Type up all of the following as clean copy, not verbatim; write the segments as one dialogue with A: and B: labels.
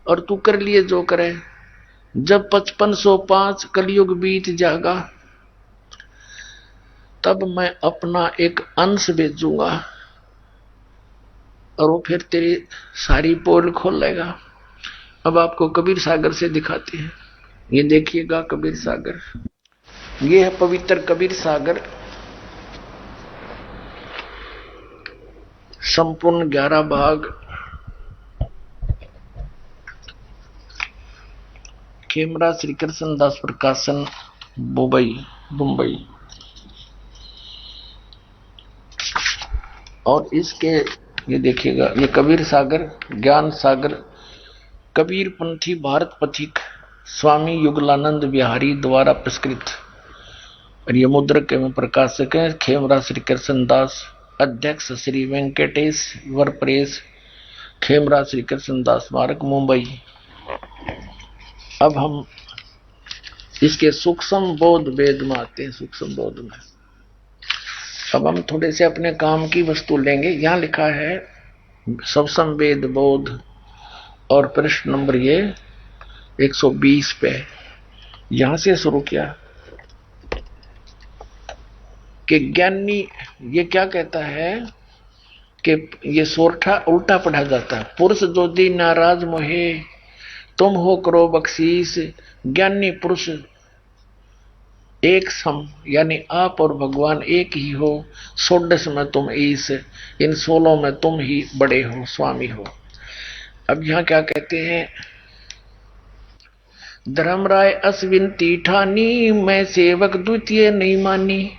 A: और तू कर लिए जो करे। जब 5505 कलयुग बीत जाएगा तब मैं अपना एक अंश भेजूंगा और वो फिर तेरी सारी पोल खोल लेगा। अब आपको कबीर सागर से दिखाते हैं। ये देखिएगा कबीर सागर, ये है पवित्र कबीर सागर। संपूर्ण 11 भाग। खेमरा श्री कृष्ण दास प्रकाशन, मुंबई। और इसके ये देखिएगा, ये कबीर सागर, ज्ञान सागर, कबीर पंथी भारत पथिक स्वामी युगलानंद बिहारी द्वारा पुरस्कृत। और ये मुद्रक एवं प्रकाशक है खेमरा श्री कृष्ण दास, अध्यक्ष श्री वेंकटेश वर प्रेस, खेमरा श्री कृष्ण दास स्मारक, मुंबई। अब हम इसके सूक्ष्म बोध वेद में आते हैं। सूक्ष्म बोध में अब हम थोड़े से अपने काम की वस्तु लेंगे। यहां लिखा है सूक्ष्म वेद बोध, और प्रश्न नंबर ये 120 पे यहां से शुरू किया कि ज्ञानी ये क्या कहता है कि ये सोरठा उल्टा पढ़ा जाता है। पुरुष जो दी नाराज मोहे तुम हो करो बख्शीश, ज्ञानी पुरुष एक सम, यानी आप और भगवान एक ही हो। 16 में तुम ईस, इन 16 में तुम ही बड़े हो, स्वामी हो। अब यहां क्या कहते हैं, धर्मराय अश्विनती ठानी, मैं सेवक द्वितीय नहीं मानी।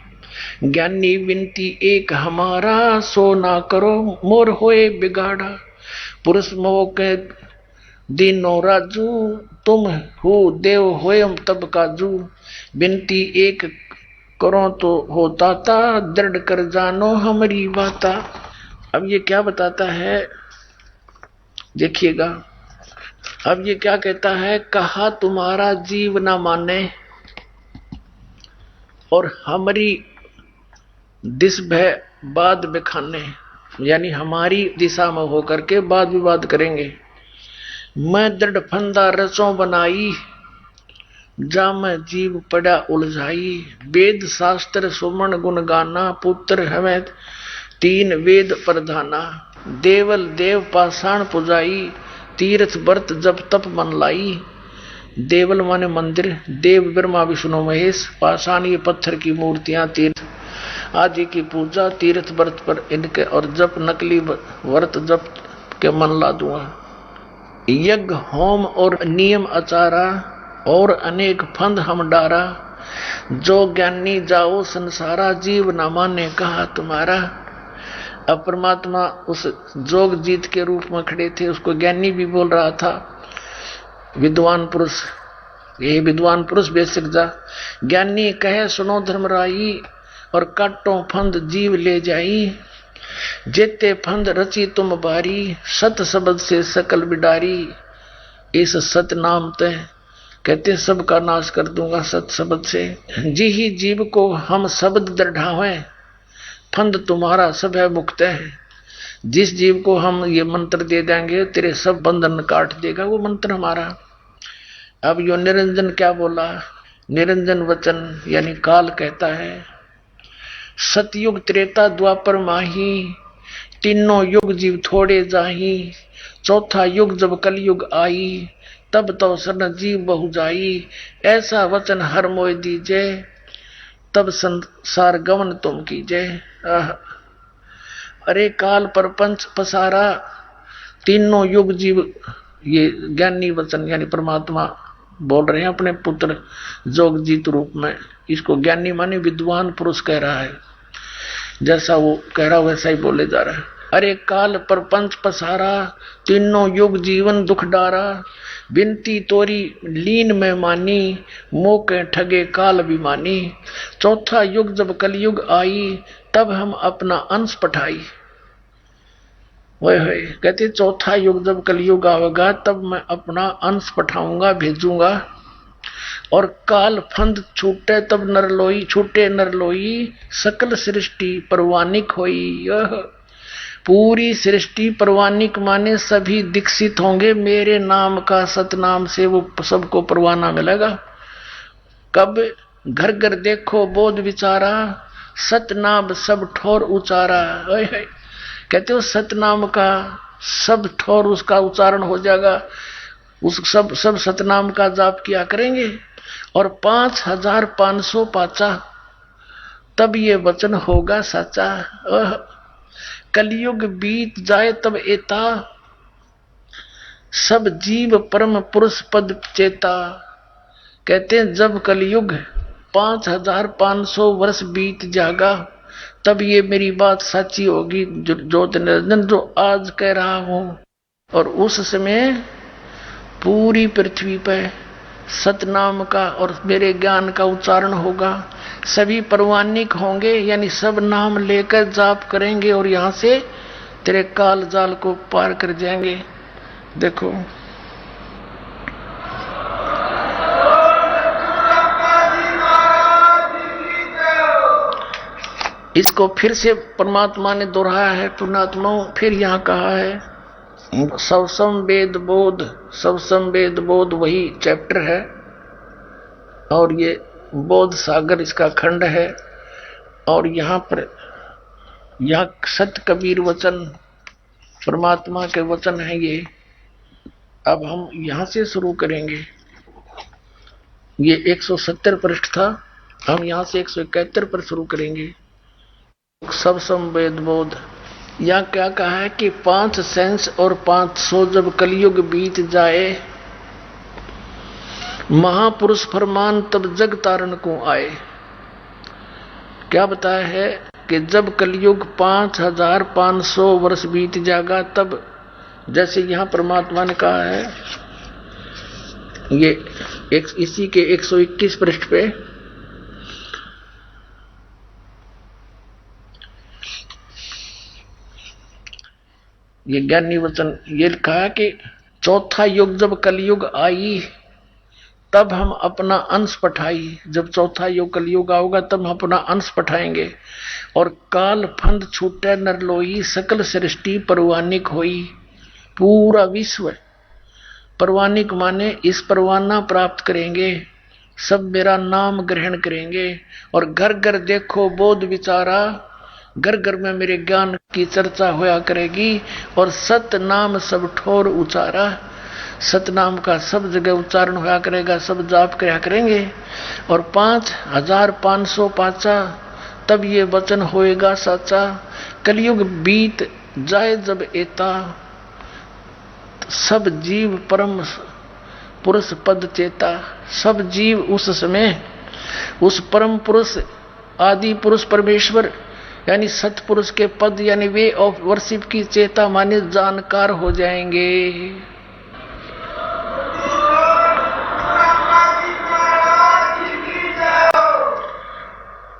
A: ज्ञानी विनती एक हमारा, सो ना करो मोर होए बिगाड़ा। पुरुष मोह के दीनो राजू, तुम हो देव होयम तब काजू। विनती एक करो तो होता था, दृढ़ कर जानो हमारी बाता। अब ये क्या बताता है, देखिएगा। अब ये क्या कहता है, कहा तुम्हारा जीव ना माने और हमारी दिस भय बाद बिखाने, यानी हमारी दिशा में होकर के वाद विवाद करेंगे। मैं दृढ़ फंदा रसों बनाई, जा मैं जीव पड़ा उलझाई। वेद शास्त्र सुमन गुण गाना, पुत्र हमें 3 वेद प्रधाना। देवल देव पाषाण पुजाई, तीर्थ व्रत जब तप मन लाई। देवल माने मंदिर, देव ब्रह्मा विष्णु महेश, पाषाण ये पत्थर की मूर्तियां, तीर्थ आदि की पूजा, तीर्थ व्रत पर इनके और जप नकली व्रत जप के मन ला दूंगा। यज्ञ होम और नियम आचारा, और अनेक फंद हम डारा। जो ज्ञानी जाओ संसारा, जीव न माने कहा तुम्हारा। अब परमात्मा उस जोग जीत के रूप में खड़े थे, उसको ज्ञानी भी बोल रहा था। विद्वान पुरुष, ये विद्वान पुरुष बेसिक जा। ज्ञानी कहे सुनो धर्मराई, और काटो फंद जीव ले जाई। जेते फंद रची तुम बारी, सत शब्द से सकल बिडारी। इस सत नाम ते कहते सबका नाश कर दूंगा सत शब्द से। जी ही जीव को हम शब्द दृढ़ावे, फंद तुम्हारा सब है मुक्त है। जिस जीव को हम ये मंत्र दे देंगे तेरे सब बंधन काट देगा, वो मंत्र हमारा। अब यो निरंजन क्या बोला, निरंजन वचन यानी काल कहता है, सतयुग त्रेता द्वापर माही, तीनों युग जीव थोड़े जाही। चौथा युग जब कलयुग आई, तब तो सन जीव बहु जाई। ऐसा वचन हर मोय दीजे, तब संसार गमन तुम कीजे। अरे काल परपंच पसारा, तीनों युग जीव, ये ज्ञानी वचन यानी परमात्मा बोल रहे हैं अपने पुत्र जोगजीत रूप में। इसको ज्ञानी माने विद्वान पुरुष कह रहा है, जैसा वो कह रहा वैसा ही बोले जा रहा है। अरे काल परपंच पसारा, तीनों युग जीवन दुख डारा। बिनती तोरी लीन में मानी, मोके ठगे काल अभिमानी। चौथा युग जब कलयुग आई, तब हम अपना अंश पठाई। वह कहते चौथा युग जब कलयुग आवेगा, तब मैं अपना अंश पठाऊंगा, भेजूंगा। और काल फंद छूटे तब नरलोई, छूटे नरलोई, सकल सृष्टि परवानिक होई। पूरी सृष्टि परवानिक माने सभी दीक्षित होंगे मेरे नाम का, सतनाम से वो सबको परवाना मिलेगा। कब? घर घर देखो बोध विचारा, सतनाम सब ठोर उचारा। कहते हो सतनाम का सब ठोर उसका उच्चारण हो जाएगा, उस सब सतनाम का जाप किया करेंगे। और 5500 पाचा, तब ये वचन होगा सच्चा। कलयुग बीत जाए तब एता, सब जीव परम पुरुष पद चेता। कहते हैं जब कलयुग 5500 वर्ष बीत जाएगा तब ये मेरी बात सच्ची होगी, ज्योत निरंजन जो आज कह रहा हूं। और उस समय पूरी पृथ्वी पर सतनाम का और मेरे ज्ञान का उच्चारण होगा, सभी परवानिक होंगे, यानी सब नाम लेकर जाप करेंगे और यहां से तेरे काल जाल को पार कर जाएंगे। देखो इसको फिर से परमात्मा ने दोहराया है, पुण्यात्माओं। फिर यहां कहा है सवसम वेद बोध, सवसम वेद बोध वही चैप्टर है और ये बोध सागर इसका खंड है। और यहां पर यह सत कबीर वचन परमात्मा के वचन है ये। अब हम यहां से शुरू करेंगे। ये 170 पृष्ठ था, हम यहां से 171 पर शुरू करेंगे। सब संवेद बोध या क्या कहा है कि 5 सेंस और 500 जब कलयुग बीत जाए, महापुरुष फरमान तब जग तारण को आए। क्या बताया है कि जब कलयुग 5500 वर्ष बीत जाएगा तब, जैसे यहां परमात्मा ने कहा है ये इसी के 121 पृष्ठ पे, ये ज्ञानी वचन ये लिखा है कि चौथा युग जब कलयुग आई तब हम अपना अंश पठाई। जब चौथा युग कलयुग आएगा तब हम अपना अंश पठाएंगे। और काल फंद छूटे नरलोई, सकल सृष्टि परवानिक होई। पूरा विश्व परवानिक माने इस परवाना प्राप्त करेंगे, सब मेरा नाम ग्रहण करेंगे। और घर घर देखो बोध विचारा, घर घर में मेरे ज्ञान की चर्चा होया करेगी। और सत नाम सब ठोर उचारा, सतनाम का सब जगह उच्चारण होया करेगा, सब जाप करया करेंगे। और 5500 पाचा, तब ये वचन होएगा सच्चा। कलयुग बीत जाए जब एता, सब जीव परम पुरुष पद चेता। सब जीव उस समय उस परम पुरुष आदि पुरुष परमेश्वर यानी सतपुरुष के पद यानी वे ऑफ वर्शिप की चेता माने जानकार हो जाएंगे।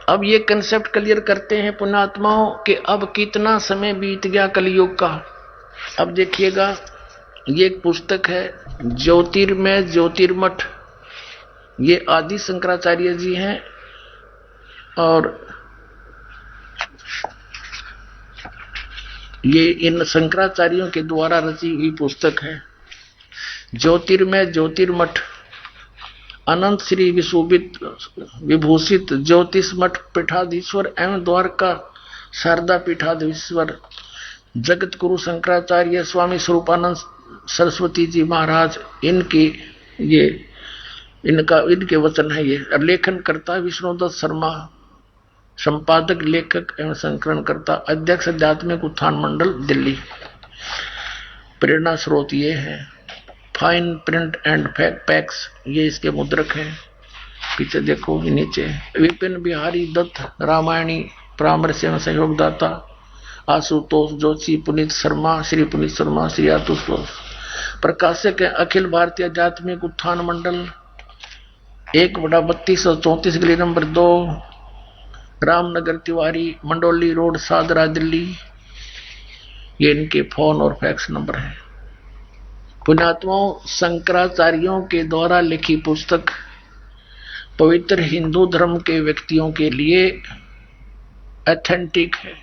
A: अब ये कंसेप्ट क्लियर करते हैं पुण्यात्माओं कि अब कितना समय बीत गया कलयुग का। अब देखिएगा, ये एक पुस्तक है ज्योतिर्मय ज्योतिर्मठ, ये आदि शंकराचार्य जी हैं और ये इन शंकराचार्यों के द्वारा रची हुई पुस्तक है। ज्योतिर्मय ज्योतिर्मठ अनंत श्री विभूषित ज्योतिष मठ पीठाधीश्वर एवं द्वारका शारदा पीठाधीश्वर जगत गुरु शंकराचार्य स्वामी स्वरूपानंद सरस्वती जी महाराज, इनके वचन है ये। और लेखन करता विष्णुदत्त शर्मा, संपादक लेखक एवं संकलन करता अध्यक्ष आध्यात्मिक उत्थान मंडल दिल्ली। प्रेरणा स्रोत ये है फाइन प्रिंट एंड पैक्स, ये इसके मुद्रक हैं। पीछे देखो नीचे विपिन बिहारी दत्त रामायणी परामर्श एवं सहयोगदाता आशुतोष जोशी, पुनीत शर्मा, श्री पुनीत शर्मा, श्री आशुतोष। प्रकाशक है अखिल भारतीय आध्यात्मिक उत्थान मंडल, 1/3234 गली नंबर 2, रामनगर तिवारी, मंडोली रोड, सादरा, दिल्ली। ये इनके फोन और फैक्स नंबर है। पुण्यात्माओं, शंकराचार्यों के द्वारा लिखी पुस्तक पवित्र हिंदू धर्म के व्यक्तियों के लिए ऑथेंटिक है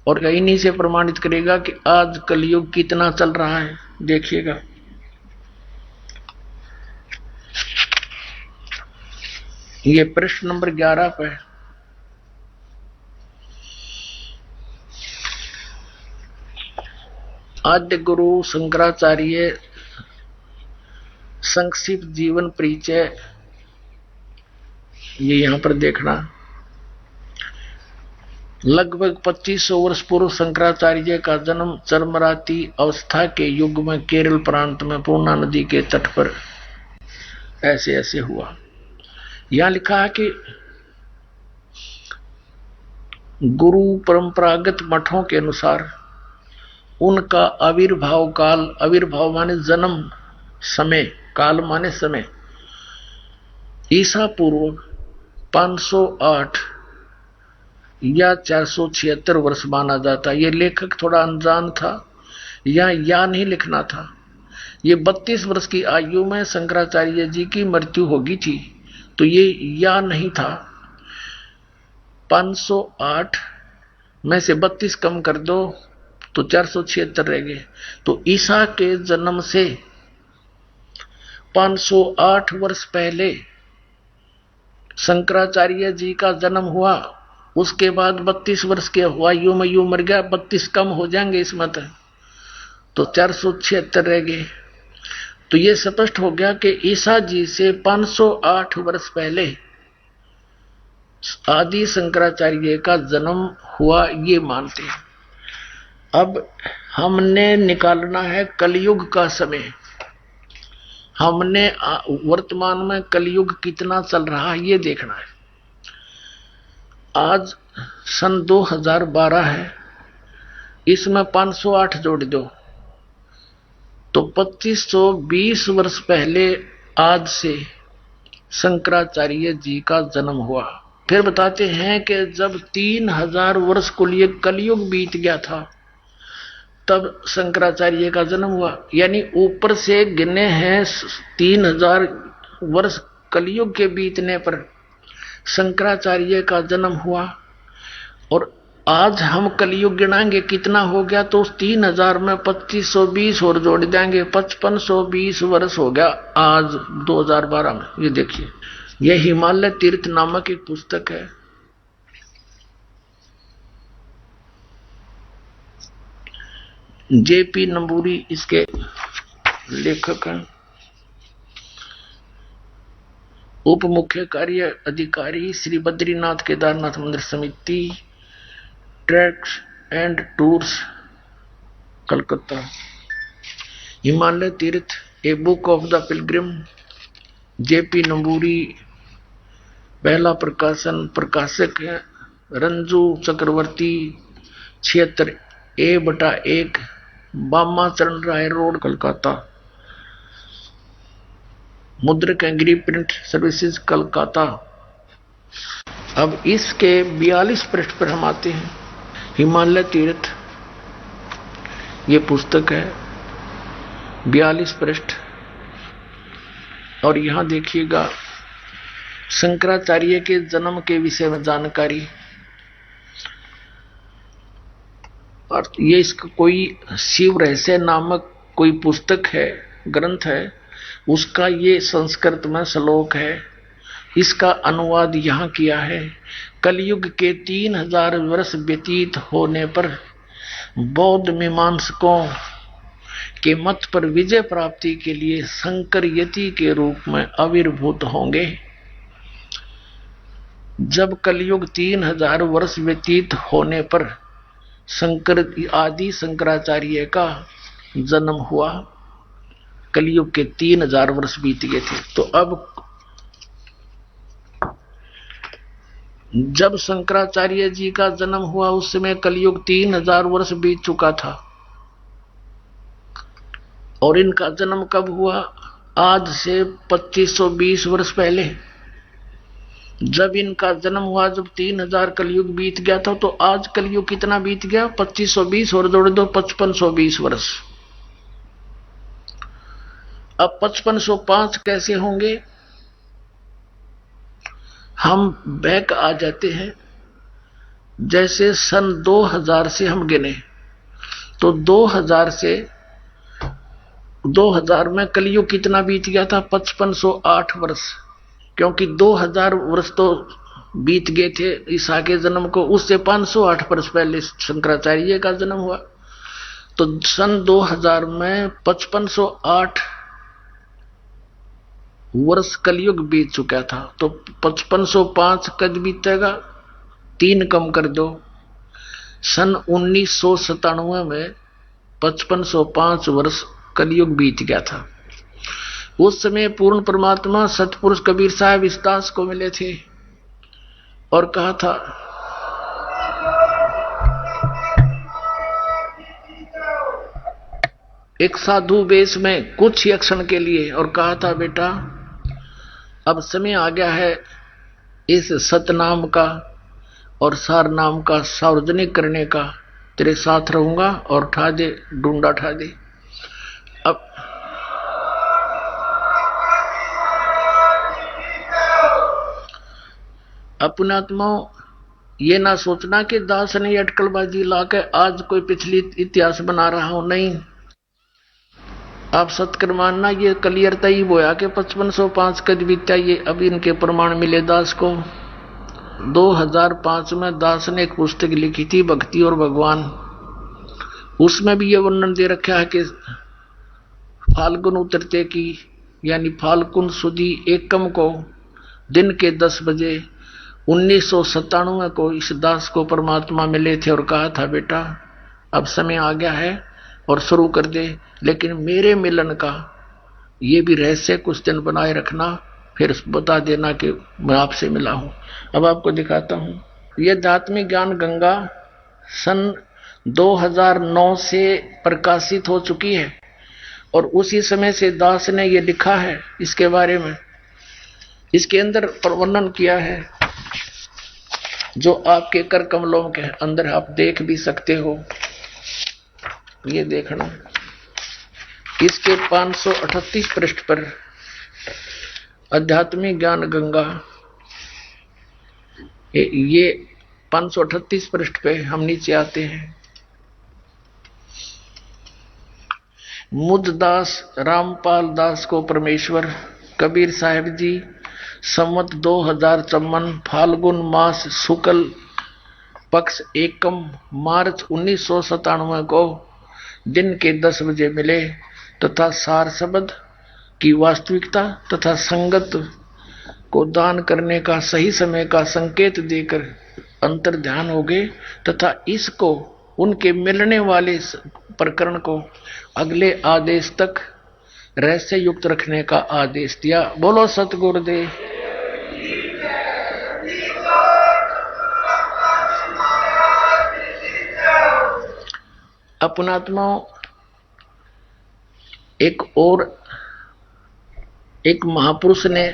A: और इन्हीं से प्रमाणित करेगा कि आज कलयुग कितना चल रहा है। देखिएगा, ये प्रश्न नंबर 11 पे आद्य गुरु शंकराचार्य संक्षिप्त जीवन परिचय, ये यहां पर देखना। लगभग 2500 वर्ष पूर्व शंकराचार्य का जन्म चरमराती अवस्था के युग में केरल प्रांत में पूर्णा नदी के तट पर ऐसे ऐसे हुआ। यहां लिखा है कि गुरु परंपरागत मठों के अनुसार उनका आविर्भाव काल, आविर्भाव माने जन्म, समय, काल माने समय, ईसा पूर्व 508 या 476 वर्ष माना जाता। ये लेखक थोड़ा अनजान था, या नहीं लिखना था। ये 32 वर्ष की आयु में शंकराचार्य जी की मृत्यु होगी थी, तो ये या नहीं था। 508 में से 32 कम कर दो तो 476 रह गए। तो ईसा के जन्म से 508 वर्ष पहले शंकराचार्य जी का जन्म हुआ। उसके बाद 32 वर्ष के आयु में यूं मर गया, 32 कम हो जाएंगे इसमें तो 476 रह गए। तो ये स्पष्ट हो गया कि ईसा जी से 508 वर्ष पहले आदि शंकराचार्य का जन्म हुआ, ये मानते हैं। अब हमने निकालना है कलयुग का समय। हमने वर्तमान में कलयुग कितना चल रहा है ये देखना है। आज सन 2012 है, इसमें 508 जोड़ दो तो 2520 वर्ष पहले आज से शंकराचार्य जी का जन्म हुआ। फिर बताते हैं कि जब 3000 वर्ष को लिए कलयुग बीत गया था तब शंकराचार्य का जन्म हुआ। यानी ऊपर से गिने हैं 3000 वर्ष कलयुग के बीतने पर शंकराचार्य का जन्म हुआ। और आज हम कलयुग गिनाएंगे कितना हो गया, तो उस 3000 में 2520 और जोड़ देंगे, 5520 वर्ष हो गया आज 2012 में। ये देखिए, यह हिमालय तीर्थ नामक एक पुस्तक है। जेपी नंबूरी इसके लेखक हैं। उप मुख्य कार्य अधिकारी श्री बद्रीनाथ केदारनाथ मंदिर समिति, tracks and tours, Calcutta. Himalaya Tirth a book of the pilgrim, JP Namboori पहला प्रकाशन, प्रकाशक है रंजू चक्रवर्ती, 76A/1 बामा चरण राय रोड, कलकत्ता। मुद्रक एंग्री प्रिंट सर्विसेज, कलकत्ता। अब इसके 42 पृष्ठ पर हम आते हैं। हिमालय तीर्थ ये पुस्तक है, 42 पृष्ठ। और यहां देखिएगा शंकराचार्य के जन्म के विषय में जानकारी। और ये इसका कोई शिव रहस्य नामक कोई पुस्तक है, ग्रंथ है, उसका ये संस्कृत में श्लोक है। इसका अनुवाद यहाँ किया है। कलयुग के 3000 वर्ष व्यतीत होने पर बौद्ध मीमांसकों के मत पर विजय प्राप्ति के लिए शंकर यति के रूप में आविर्भूत होंगे। जब कलयुग 3000 वर्ष व्यतीत होने पर शंकर आदि शंकराचार्य का जन्म हुआ। कलयुग के 3000 वर्ष बीत गए थे। तो अब जब शंकराचार्य जी का जन्म हुआ उस समय कलयुग 3000 वर्ष बीत चुका था। और इनका जन्म कब हुआ? आज से 2520 वर्ष पहले। जब इनका जन्म हुआ, जब 3000 कलयुग बीत गया था, तो आज कलयुग कितना बीत गया? 2520 और जोड़ दो 5520 वर्ष। अब 5505 कैसे होंगे? हम बैक आ जाते हैं जैसे सन 2000 से हम गिने तो 2000 से 2000 में कलयुग कितना बीत गया था? 5508 वर्ष, क्योंकि 2000 वर्ष तो बीत गए थे ईसा के जन्म को, उससे 508 वर्ष पहले शंकराचार्य का जन्म हुआ। तो सन 2000 में 5508 वर्ष कलयुग बीत चुका था। तो 5505 कब बीतेगा? 3 कम कर दो। सन 1997 में 5505 वर्ष कलयुग बीत गया था। उस समय पूर्ण परमात्मा सतपुरुष कबीर साहब इस दास को मिले थे और कहा था, एक साधु वेश में कुछ ही क्षण के लिए, और कहा था, बेटा अब समय आ गया है इस सतनाम का और सार नाम का सार्वजनिक करने का, तेरे साथ रहूंगा और उठा दे, डूंडा उठा दे। अब अपने आत्माओं ये ना सोचना कि दास ने अटकलबाजी लाके आज कोई पिछली इतिहास बना रहा हूं, नहीं। आप सत्कर मानना ये क्लियर तय बोया कि 5505 कद बीता, ये अब इनके प्रमाण मिले दास को। 2005 में दास ने एक पुस्तक लिखी थी, भक्ति और भगवान। उसमें भी ये वर्णन दे रखा है कि फाल्गुन उतरते की यानी फाल्गुन सुदी एकम को दिन के 10 बजे 1997 को इस दास को परमात्मा मिले थे और कहा था, बेटा अब समय आ गया है और शुरू कर दे, लेकिन मेरे मिलन का ये भी रहस्य कुछ दिन बनाए रखना, फिर बता देना कि मैं आपसे मिला हूं। अब आपको दिखाता हूं। यह आध्यात्मिक ज्ञान गंगा सन 2009 से प्रकाशित हो चुकी है और उसी समय से दास ने ये लिखा है इसके बारे में। इसके अंदर वर्णन किया है जो आपके कर कमलों के अंदर आप देख भी सकते हो। ये देखना, इसके 538 पृष्ठ पर आध्यात्मिक ज्ञान गंगा, ये 538 पृष्ठ पे हम नीचे आते हैं। मुद्दास रामपाल दास को परमेश्वर कबीर साहिब जी संवत 2054 फाल्गुन मास शुक्ल पक्ष एकम मार्च 1997 को दिन के 10 बजे मिले तथा सार शब्द की वास्तविकता तथा संगत को दान करने का सही समय का संकेत देकर अंतर ध्यान हो गए तथा इसको उनके मिलने वाले प्रकरण को अगले आदेश तक रहस्य युक्त रखने का आदेश दिया। बोलो सतगुरुदेव। अपनात्माओं, एक महापुरुष ने,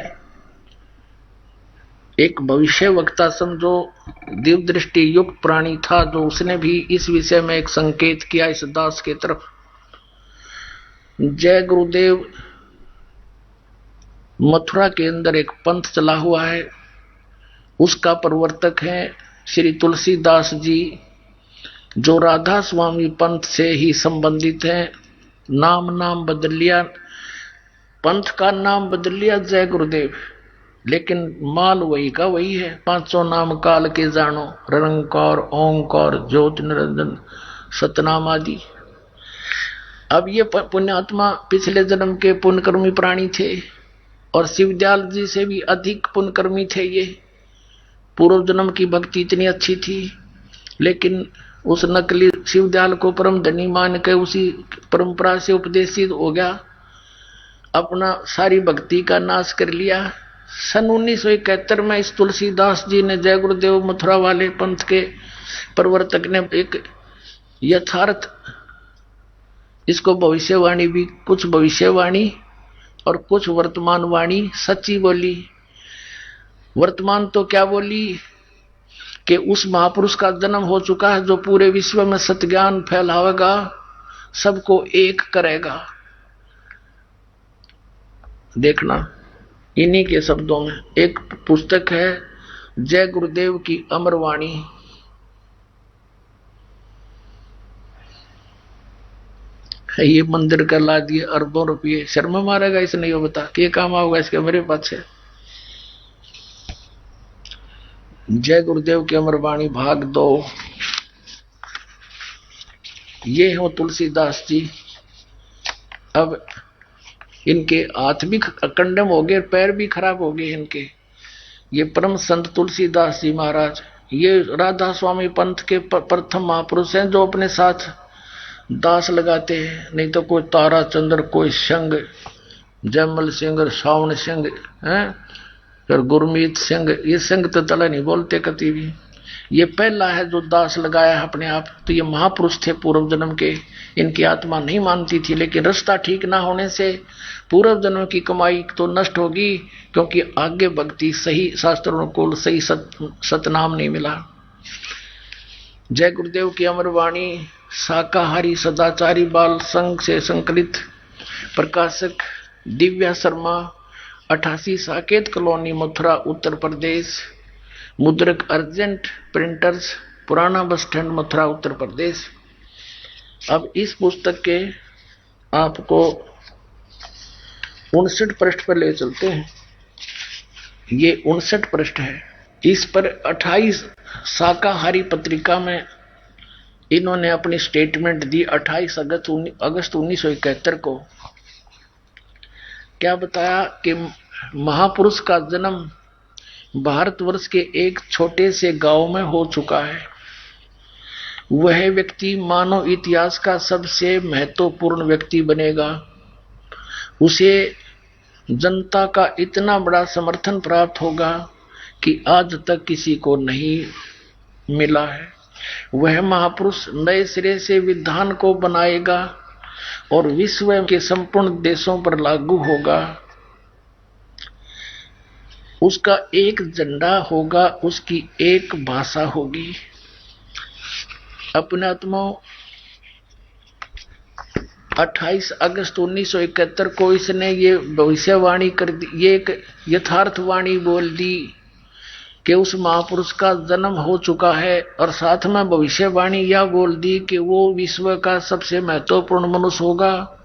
A: एक भविष्य वक्ता समझो दिव्य दृष्टि युक्त प्राणी था, जो उसने भी इस विषय में एक संकेत किया इस दास के तरफ। जय गुरुदेव मथुरा के अंदर एक पंथ चला हुआ है, उसका प्रवर्तक है श्री तुलसीदास जी, जो राधा स्वामी पंथ से ही संबंधित है। नाम बदल लिया, पंथ का नाम बदल लिया जय गुरुदेव, लेकिन माल वही का वही है। 500 नाम काल के जानो, निरंकार ओंकार ज्योति निरंजन सतनाम आदि। अब ये पुण्यात्मा पिछले जन्म के पुण्यकर्मी प्राणी थे और शिवदयाल जी से भी अधिक पुण्यकर्मी थे। ये पूर्व जन्म की भक्ति इतनी अच्छी थी, लेकिन उस नकली शिवदयाल को परम धनी मान के उसी परंपरा से उपदेशित हो गया, अपना सारी भक्ति का नाश कर लिया। सन 1971 में इस तुलसीदास जी ने, जय गुरुदेव मथुरा वाले पंथ के प्रवर्तक ने, एक यथार्थ, इसको भविष्यवाणी भी, कुछ भविष्यवाणी और कुछ वर्तमान वाणी सच्ची बोली। वर्तमान तो क्या बोली कि उस महापुरुष का जन्म हो चुका है जो पूरे विश्व में सत्ज्ञान फैलावेगा, सबको एक करेगा। देखना इन्हीं के शब्दों में एक पुस्तक है जय गुरुदेव की अमरवाणी, ये मंदिर का ला दिए अरबों रुपये, शर्म मारेगा इसे नहीं हो बता क्या काम आओगा इसके मेरे पास है। जय गुरुदेव की अमर वाणी भाग 2। ये हो तुलसीदास जी। अब इनके हाथ भी कंडम हो गए, पैर भी खराब हो गए इनके। ये परम संत तुलसीदास जी महाराज, ये राधा स्वामी पंथ के प्रथम महापुरुष हैं जो अपने साथ दास लगाते हैं। नहीं तो कोई तारा चंद्र, कोई संग, जयमल सिंह, सावन सिंह है, फिर गुरमीत सिंह, ये सिंह तो तला नहीं बोलते कभी भी। ये पहला है जो दास लगाया है अपने आप। तो ये महापुरुष थे पूर्व जन्म के। इनकी आत्मा नहीं मानती थी, लेकिन रास्ता ठीक ना होने से पूर्व जन्म की कमाई तो नष्ट होगी, क्योंकि आगे भक्ति सही शास्त्रों को सही सतनाम नहीं मिला। जय गुरुदेव की अमर वाणी शाकाहारी सदाचारी बाल संघ से संकलित, प्रकाशक दिव्या शर्मा, 88 साकेत कॉलोनी, मथुरा, उत्तर प्रदेश। मुद्रक अर्जेंट प्रिंटर्स, पुराना बस स्टैंड, मथुरा, उत्तर प्रदेश। अब इस पुस्तक के आपको 59 पृष्ठ पर ले चलते हैं। ये 59 पृष्ठ है। इस पर 28 शाकाहारी पत्रिका में इन्होंने अपनी स्टेटमेंट दी 28 अगस्त 1971 को। क्या बताया कि महापुरुष का जन्म भारतवर्ष के एक छोटे से गांव में हो चुका है। वह व्यक्ति मानव इतिहास का सबसे महत्वपूर्ण व्यक्ति बनेगा। उसे जनता का इतना बड़ा समर्थन प्राप्त होगा कि आज तक किसी को नहीं मिला है। वह महापुरुष नए सिरे से विधान को बनाएगा और विश्व के संपूर्ण देशों पर लागू होगा। उसका एक झंडा होगा, उसकी एक भाषा होगी। अपने आत्माओं 28 अगस्त 1971 को इसने ये भविष्यवाणी कर दी, ये एक यथार्थवाणी बोल दी कि उस महापुरुष का जन्म हो चुका है, और साथ में भविष्यवाणी यह बोल दी कि वो विश्व का सबसे महत्वपूर्ण मनुष्य होगा।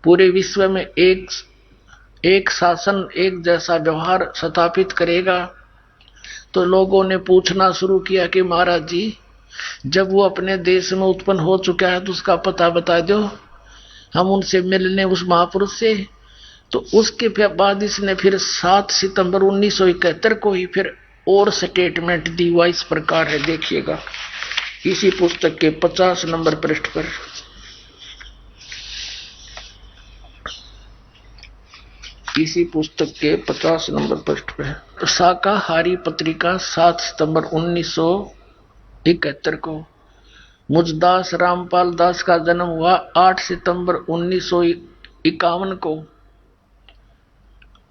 A: पूरे विश्व में एक शासन, एक जैसा व्यवहार स्थापित करेगा। तो लोगों ने पूछना शुरू किया कि महाराज जी, जब वो अपने देश में उत्पन्न हो चुका है तो उसका पता बता दो, हम उनसे मिलने उस महापुरुष से। तो उसके बाद इसने फिर 7 सितंबर 1971 को ही फिर और स्टेटमेंट दी। हुआ इस प्रकार है, देखिएगा इसी पुस्तक के 50 नंबर पृष्ठ पर। इसी पुस्तक के 50 नंबर पृष्ठ पर शाकाहारी पत्रिका 7 सितंबर 1971 को। मुझदास रामपाल दास का जन्म हुआ 8 सितंबर 1951 को।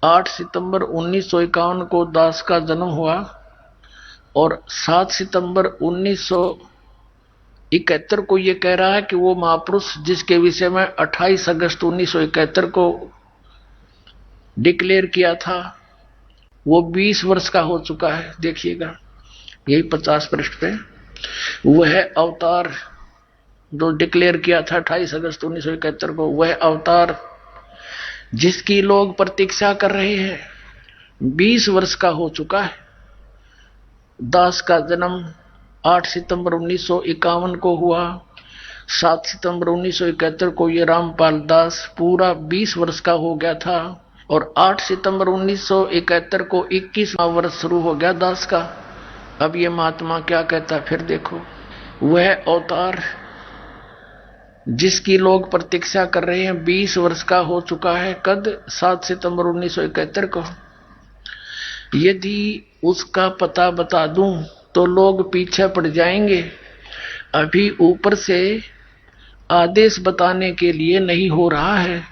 A: 8 सितंबर 1951 को दास का जन्म हुआ, और 7 सितंबर 1971 को ये कह रहा है कि वो महापुरुष जिसके विषय में 28 अगस्त 1971 को डिक्लेयर किया था, वो 20 वर्ष का हो चुका है। देखिएगा यही 50 पृष्ठ पे वह अवतार जो डिक्लेयर किया था 28 अगस्त 1971 को, वह अवतार जिसकी लोग प्रतीक्षा कर रहे हैं 20 वर्ष का हो चुका है। दास का जन्म 8 सितंबर 1951 को हुआ। 7 सितंबर 1971 को ये रामपाल दास पूरा 20 वर्ष का हो गया था, और 8 सितंबर 1971 को 21वां वर्ष शुरू हो गया दास का। अब ये महात्मा क्या कहता है फिर देखो। वह अवतार जिसकी लोग प्रतीक्षा कर रहे हैं 20 वर्ष का हो चुका है। कद 7 सितंबर 1971 को। यदि उसका पता बता दूं तो लोग पीछे पड़ जाएंगे। अभी ऊपर से आदेश बताने के लिए नहीं हो रहा है।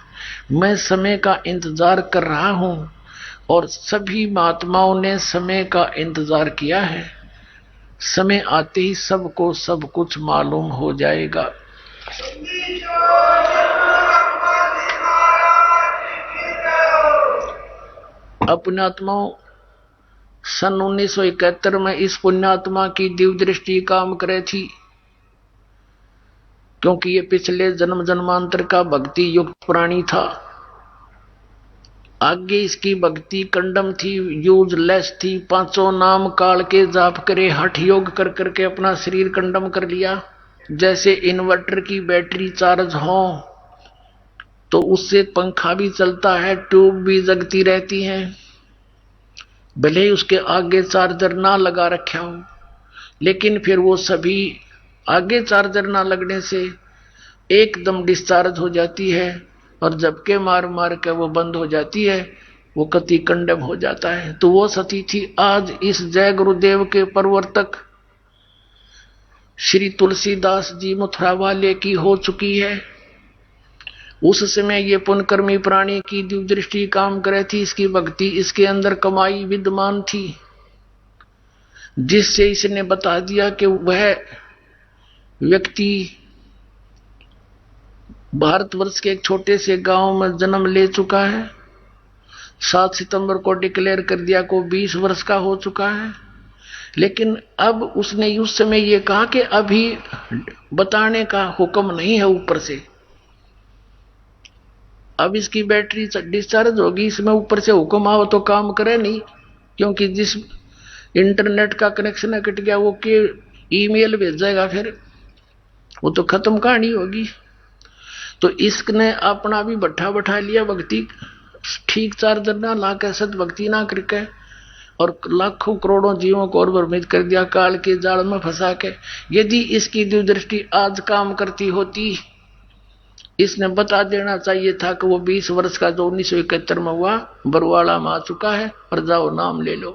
A: मैं समय का इंतजार कर रहा हूं, और सभी महात्माओं ने समय का इंतजार किया है। समय आते ही सबको सब कुछ मालूम हो जाएगा। पुण्यात्माओं, सन 1971 में इस पुण्यात्मा की दिव्य दृष्टि काम करे थी। क्योंकि ये पिछले जन्म जन्मांतर का भक्ति युक्त प्राणी था। आगे इसकी भक्ति कंडम थी, यूजलेस थी। पांचों नाम काल के जाप करे, हठ योग कर करके अपना शरीर कंडम कर लिया। जैसे इन्वर्टर की बैटरी चार्ज हो तो उससे पंखा भी चलता है, ट्यूब भी जगती रहती है, भले ही उसके आगे चार्जर ना लगा रखा हो, लेकिन फिर वो सभी आगे चार्जर ना लगने से एकदम डिस्चार्ज हो जाती है और झपके मार मार के वो बंद हो जाती है, वो कति कंडम हो जाता है। तो वो सती थी आज इस जय गुरुदेव के प्रवर्तक श्री तुलसीदास जी मथुरा वाले की हो चुकी है। उस समय ये पुण्यकर्मी प्राणी की दिव्य दृष्टि काम करे थी, इसकी भक्ति इसके अंदर कमाई विद्यमान थी, जिससे इसने बता दिया कि वह व्यक्ति भारतवर्ष के एक छोटे से गांव में जन्म ले चुका है। 7 सितंबर को डिक्लेयर कर दिया को 20 वर्ष का हो चुका है। लेकिन अब उसने उस समय ये कहा कि अभी बताने का हुक्म नहीं है ऊपर से, अब इसकी बैटरी डिस्चार्ज होगी, इसमें ऊपर से हुक्म आओ तो काम करे नहीं, क्योंकि जिस इंटरनेट का कनेक्शन कट गया वो के ईमेल भेजेगा, फिर वो तो खत्म कहानी होगी। तो इसने अपना भी बैठा बैठा लिया भक्ति, ठीक चार्जर ना ला के सत भक्ति ना करके, और लाखों करोड़ों जीवों को और बर्बाद कर दिया काल के जाल में फंसा के। यदि इसकी दिव्यदृष्टि आज काम करती होती, इसने बता देना चाहिए था कि वो 20 वर्ष का जो 1971 में हुआ बरवाड़ा में आ चुका है, और जाओ नाम ले लो।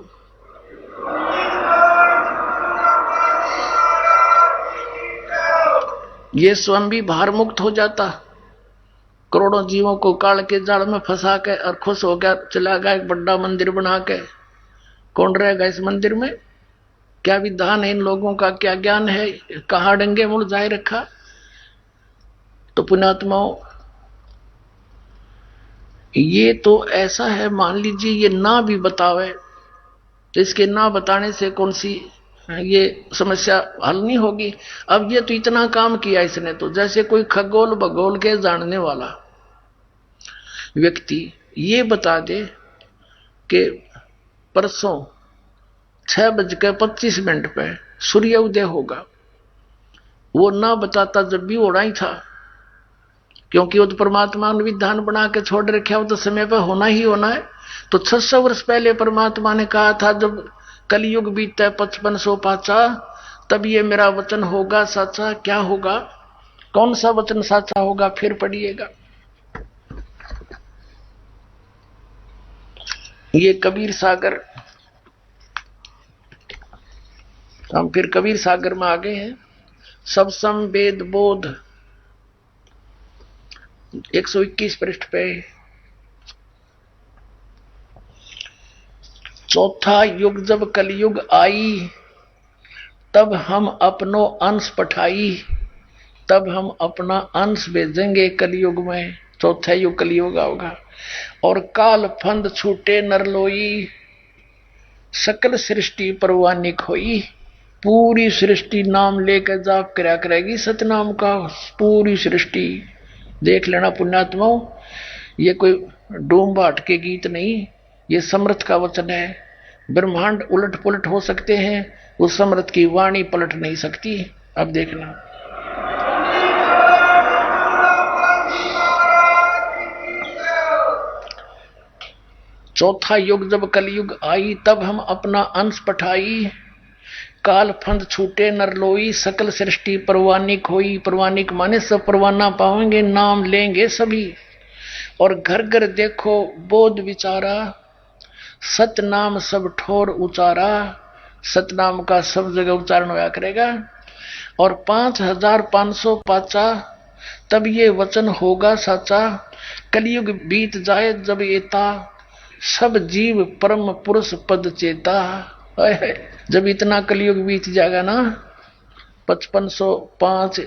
A: ये स्वयं भी भार मुक्त हो जाता, करोड़ों जीवों को काल के जाल में फंसा के और खुश हो गया, चला गया एक बड़ा मंदिर बना के। कौन रहेगा इस मंदिर में? क्या विधान है इन लोगों का, क्या ज्ञान है, कहां डंगे मुरझाए रखा। तो पुण्यात्माओं, ये तो ऐसा है, मान लीजिए ये ना भी बतावे तो इसके ना बताने से कौन सी ये समस्या हल नहीं होगी। अब ये तो इतना काम किया इसने, तो जैसे कोई खगोल भगोल के जानने वाला व्यक्ति ये बता दे कि परसों 6:25 पे सूर्य उदय होगा, वो ना बताता जब भी होना ही था, क्योंकि वो तो परमात्मा ने विधान बना के छोड़ रखा, वो तो समय पर होना ही होना है। तो 600 वर्ष पहले परमात्मा ने कहा था जब कलयुग बीतता है 5500 पाचा, तब ये मेरा वचन होगा साचा। क्या होगा, कौन सा वचन साचा होगा, फिर पढ़िएगा। ये कबीर सागर, हम फिर कबीर सागर में आ गए हैं। सब सम वेद बोध 121 पृष्ठ पे। चौथा युग जब कलयुग आई, तब हम अपनो अंश पठाई, तब हम अपना अंश भेजेंगे कलयुग में। चौथा युग कलयुग होगा। और काल फंद छूटे नरलोई, सकल सृष्टि परवानी खोई। पूरी सृष्टि नाम लेकर जाप करया करेगी सतनाम का, पूरी सृष्टि। देख लेना पुण्यात्माओं, ये कोई डूम बाट के गीत नहीं, ये समर्थ का वचन है। ब्रह्मांड उलट पुलट हो सकते हैं, उस समर्थ की वाणी पलट नहीं सकती। अब देखना, चौथा युग जब कलयुग आई, तब हम अपना अंश पठाई। काल फंद छूटे नरलोई, सकल सृष्टि परवानिक होई। परवानिक माने सब परवाना पाएंगे, नाम लेंगे सभी। और घर घर देखो बोध विचारा, सतनाम सब ठोर उचारा। सतनाम का सब जगह उच्चारण होया करेगा। और 5500 पाचा, तब ये वचन होगा साचा। कलयुग बीत जाए जब एता, सब जीव परम पुरुष पद चेता। जब इतना कलयुग बीत जाएगा ना 5505,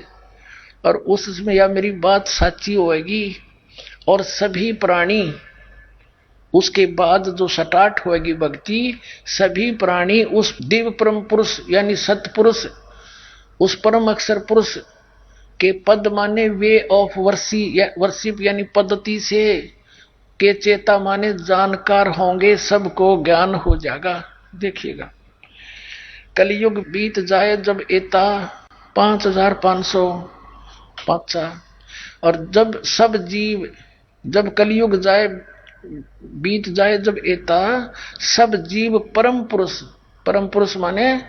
A: और उसमें या मेरी बात साची होएगी, और सभी प्राणी उसके बाद जो स्टार्ट होएगी भक्ति, सभी प्राणी उस दिव्य परम पुरुष यानी सतपुरुष, उस परम अक्षर पुरुष के पद माने वे ऑफ वर्शिप यानी पद्धति से, के चेता माने जानकार होंगे, सबको ज्ञान हो जाएगा। देखिएगा कलयुग बीत जाए जब एता 5500 और जब सब जीव, जब कलयुग जाए बीत जाए जब एता सब जीव परम पुरुष माने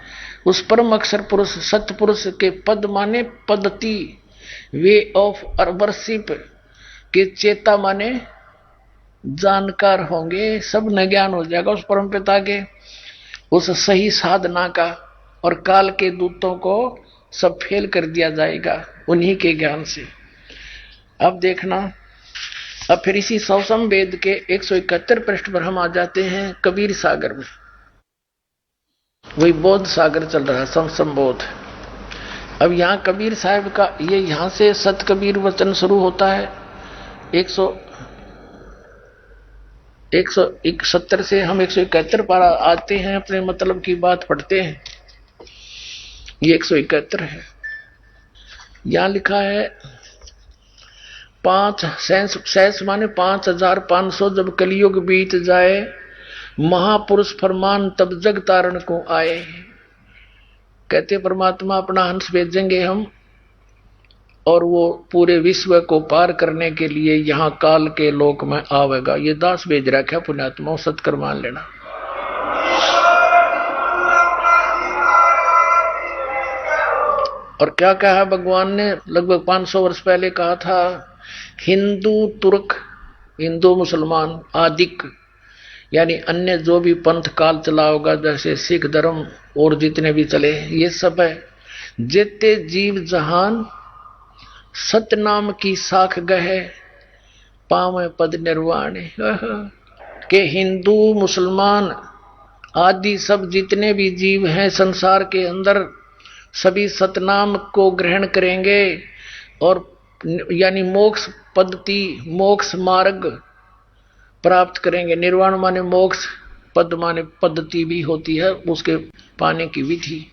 A: उस परम अक्षर पुरुष सत्य पुरुष के पद माने पद्धति, वे ऑफ वर्शिप के चेता माने जानकार होंगे, सब न ज्ञान हो जाएगा उस परम पिता के उस सही साधना का, और काल के दूतों को सब फेल कर दिया जाएगा उन्हीं के ज्ञान से। अब देखना, अब फिर इसी सौसम वेद के 171 पृष्ठ पर हम आ जाते हैं कबीर सागर में। वही बोध सागर चल रहा है, सौसम बोध। अब यहाँ कबीर साहब का ये यहाँ से सत कबीर वचन शुरू होता है 171 से हम 171 पर आते हैं, अपने मतलब की बात पढ़ते हैं। ये 171 है। यहां लिखा है 5 शेष माने 5500 जब कलयुग बीत जाए, महापुरुष फरमान तब जग तारण को आए। कहते परमात्मा अपना हंस भेजेंगे हम, और वो पूरे विश्व को पार करने के लिए यहाँ काल के लोक में आवेगा। ये दास भेज रखा है पुण्यात्मा, सत्कर मान लेना। और क्या कहा भगवान ने लगभग 500 वर्ष पहले कहा था, हिंदू तुर्क, हिंदू मुसलमान आदिक यानी अन्य जो भी पंथ काल चला होगा, जैसे सिख धर्म और जितने भी चले, ये सब है जेते जीव जहान सतनाम की साख गहे पावे पद निर्वाण। के हिंदू मुसलमान आदि सब जितने भी जीव हैं संसार के अंदर, सभी सतनाम को ग्रहण करेंगे और यानी मोक्ष पद्धति, मोक्ष मार्ग प्राप्त करेंगे। निर्वाण माने मोक्ष, पद माने पद्धति भी होती है, उसके पाने की विधि।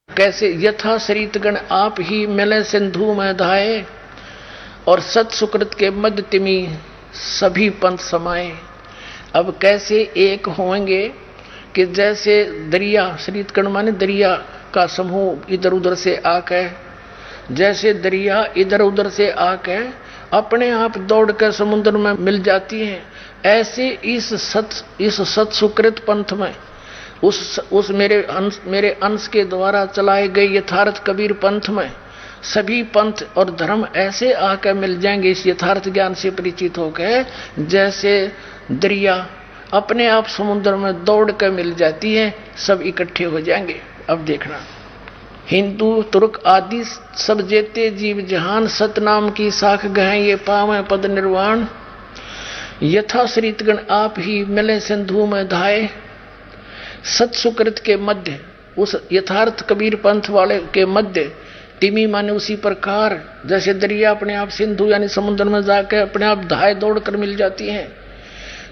A: कैसे? यथा शरीतगण आप ही मिले सिंधु में धाये, और सत सुकृत के मध्य तिमी सभी पंथ समाये। अब कैसे एक होंगे कि जैसे दरिया, शरीतगण माने दरिया का समूह इधर उधर से आके, जैसे दरिया इधर उधर से आके अपने आप दौड़कर समुद्र में मिल जाती हैं, ऐसे इस सत सुकृत पंथ में उस मेरे अंश के द्वारा चलाए गए यथार्थ कबीर पंथ में सभी पंथ और धर्म ऐसे आकर मिल जाएंगे इस यथार्थ ज्ञान से परिचित होकर, जैसे दरिया अपने आप समुद्र में दौड़ कर मिल जाती है, सब इकट्ठे हो जाएंगे। अब देखना, हिंदू तुर्क आदि सब जेते जीव जहान सतनाम की साख गहे ये पावे पद निर्वाण। यथा श्रीतगण आप ही मिले सिंधु में धाये, सत सुकृत के मध्य उस यथार्थ कबीर पंथ वाले के मध्य तिमी माने उसी प्रकार जैसे दरिया अपने आप सिंधु यानी समुद्र में जाकर अपने आप धाये दौड़ कर मिल जाती हैं,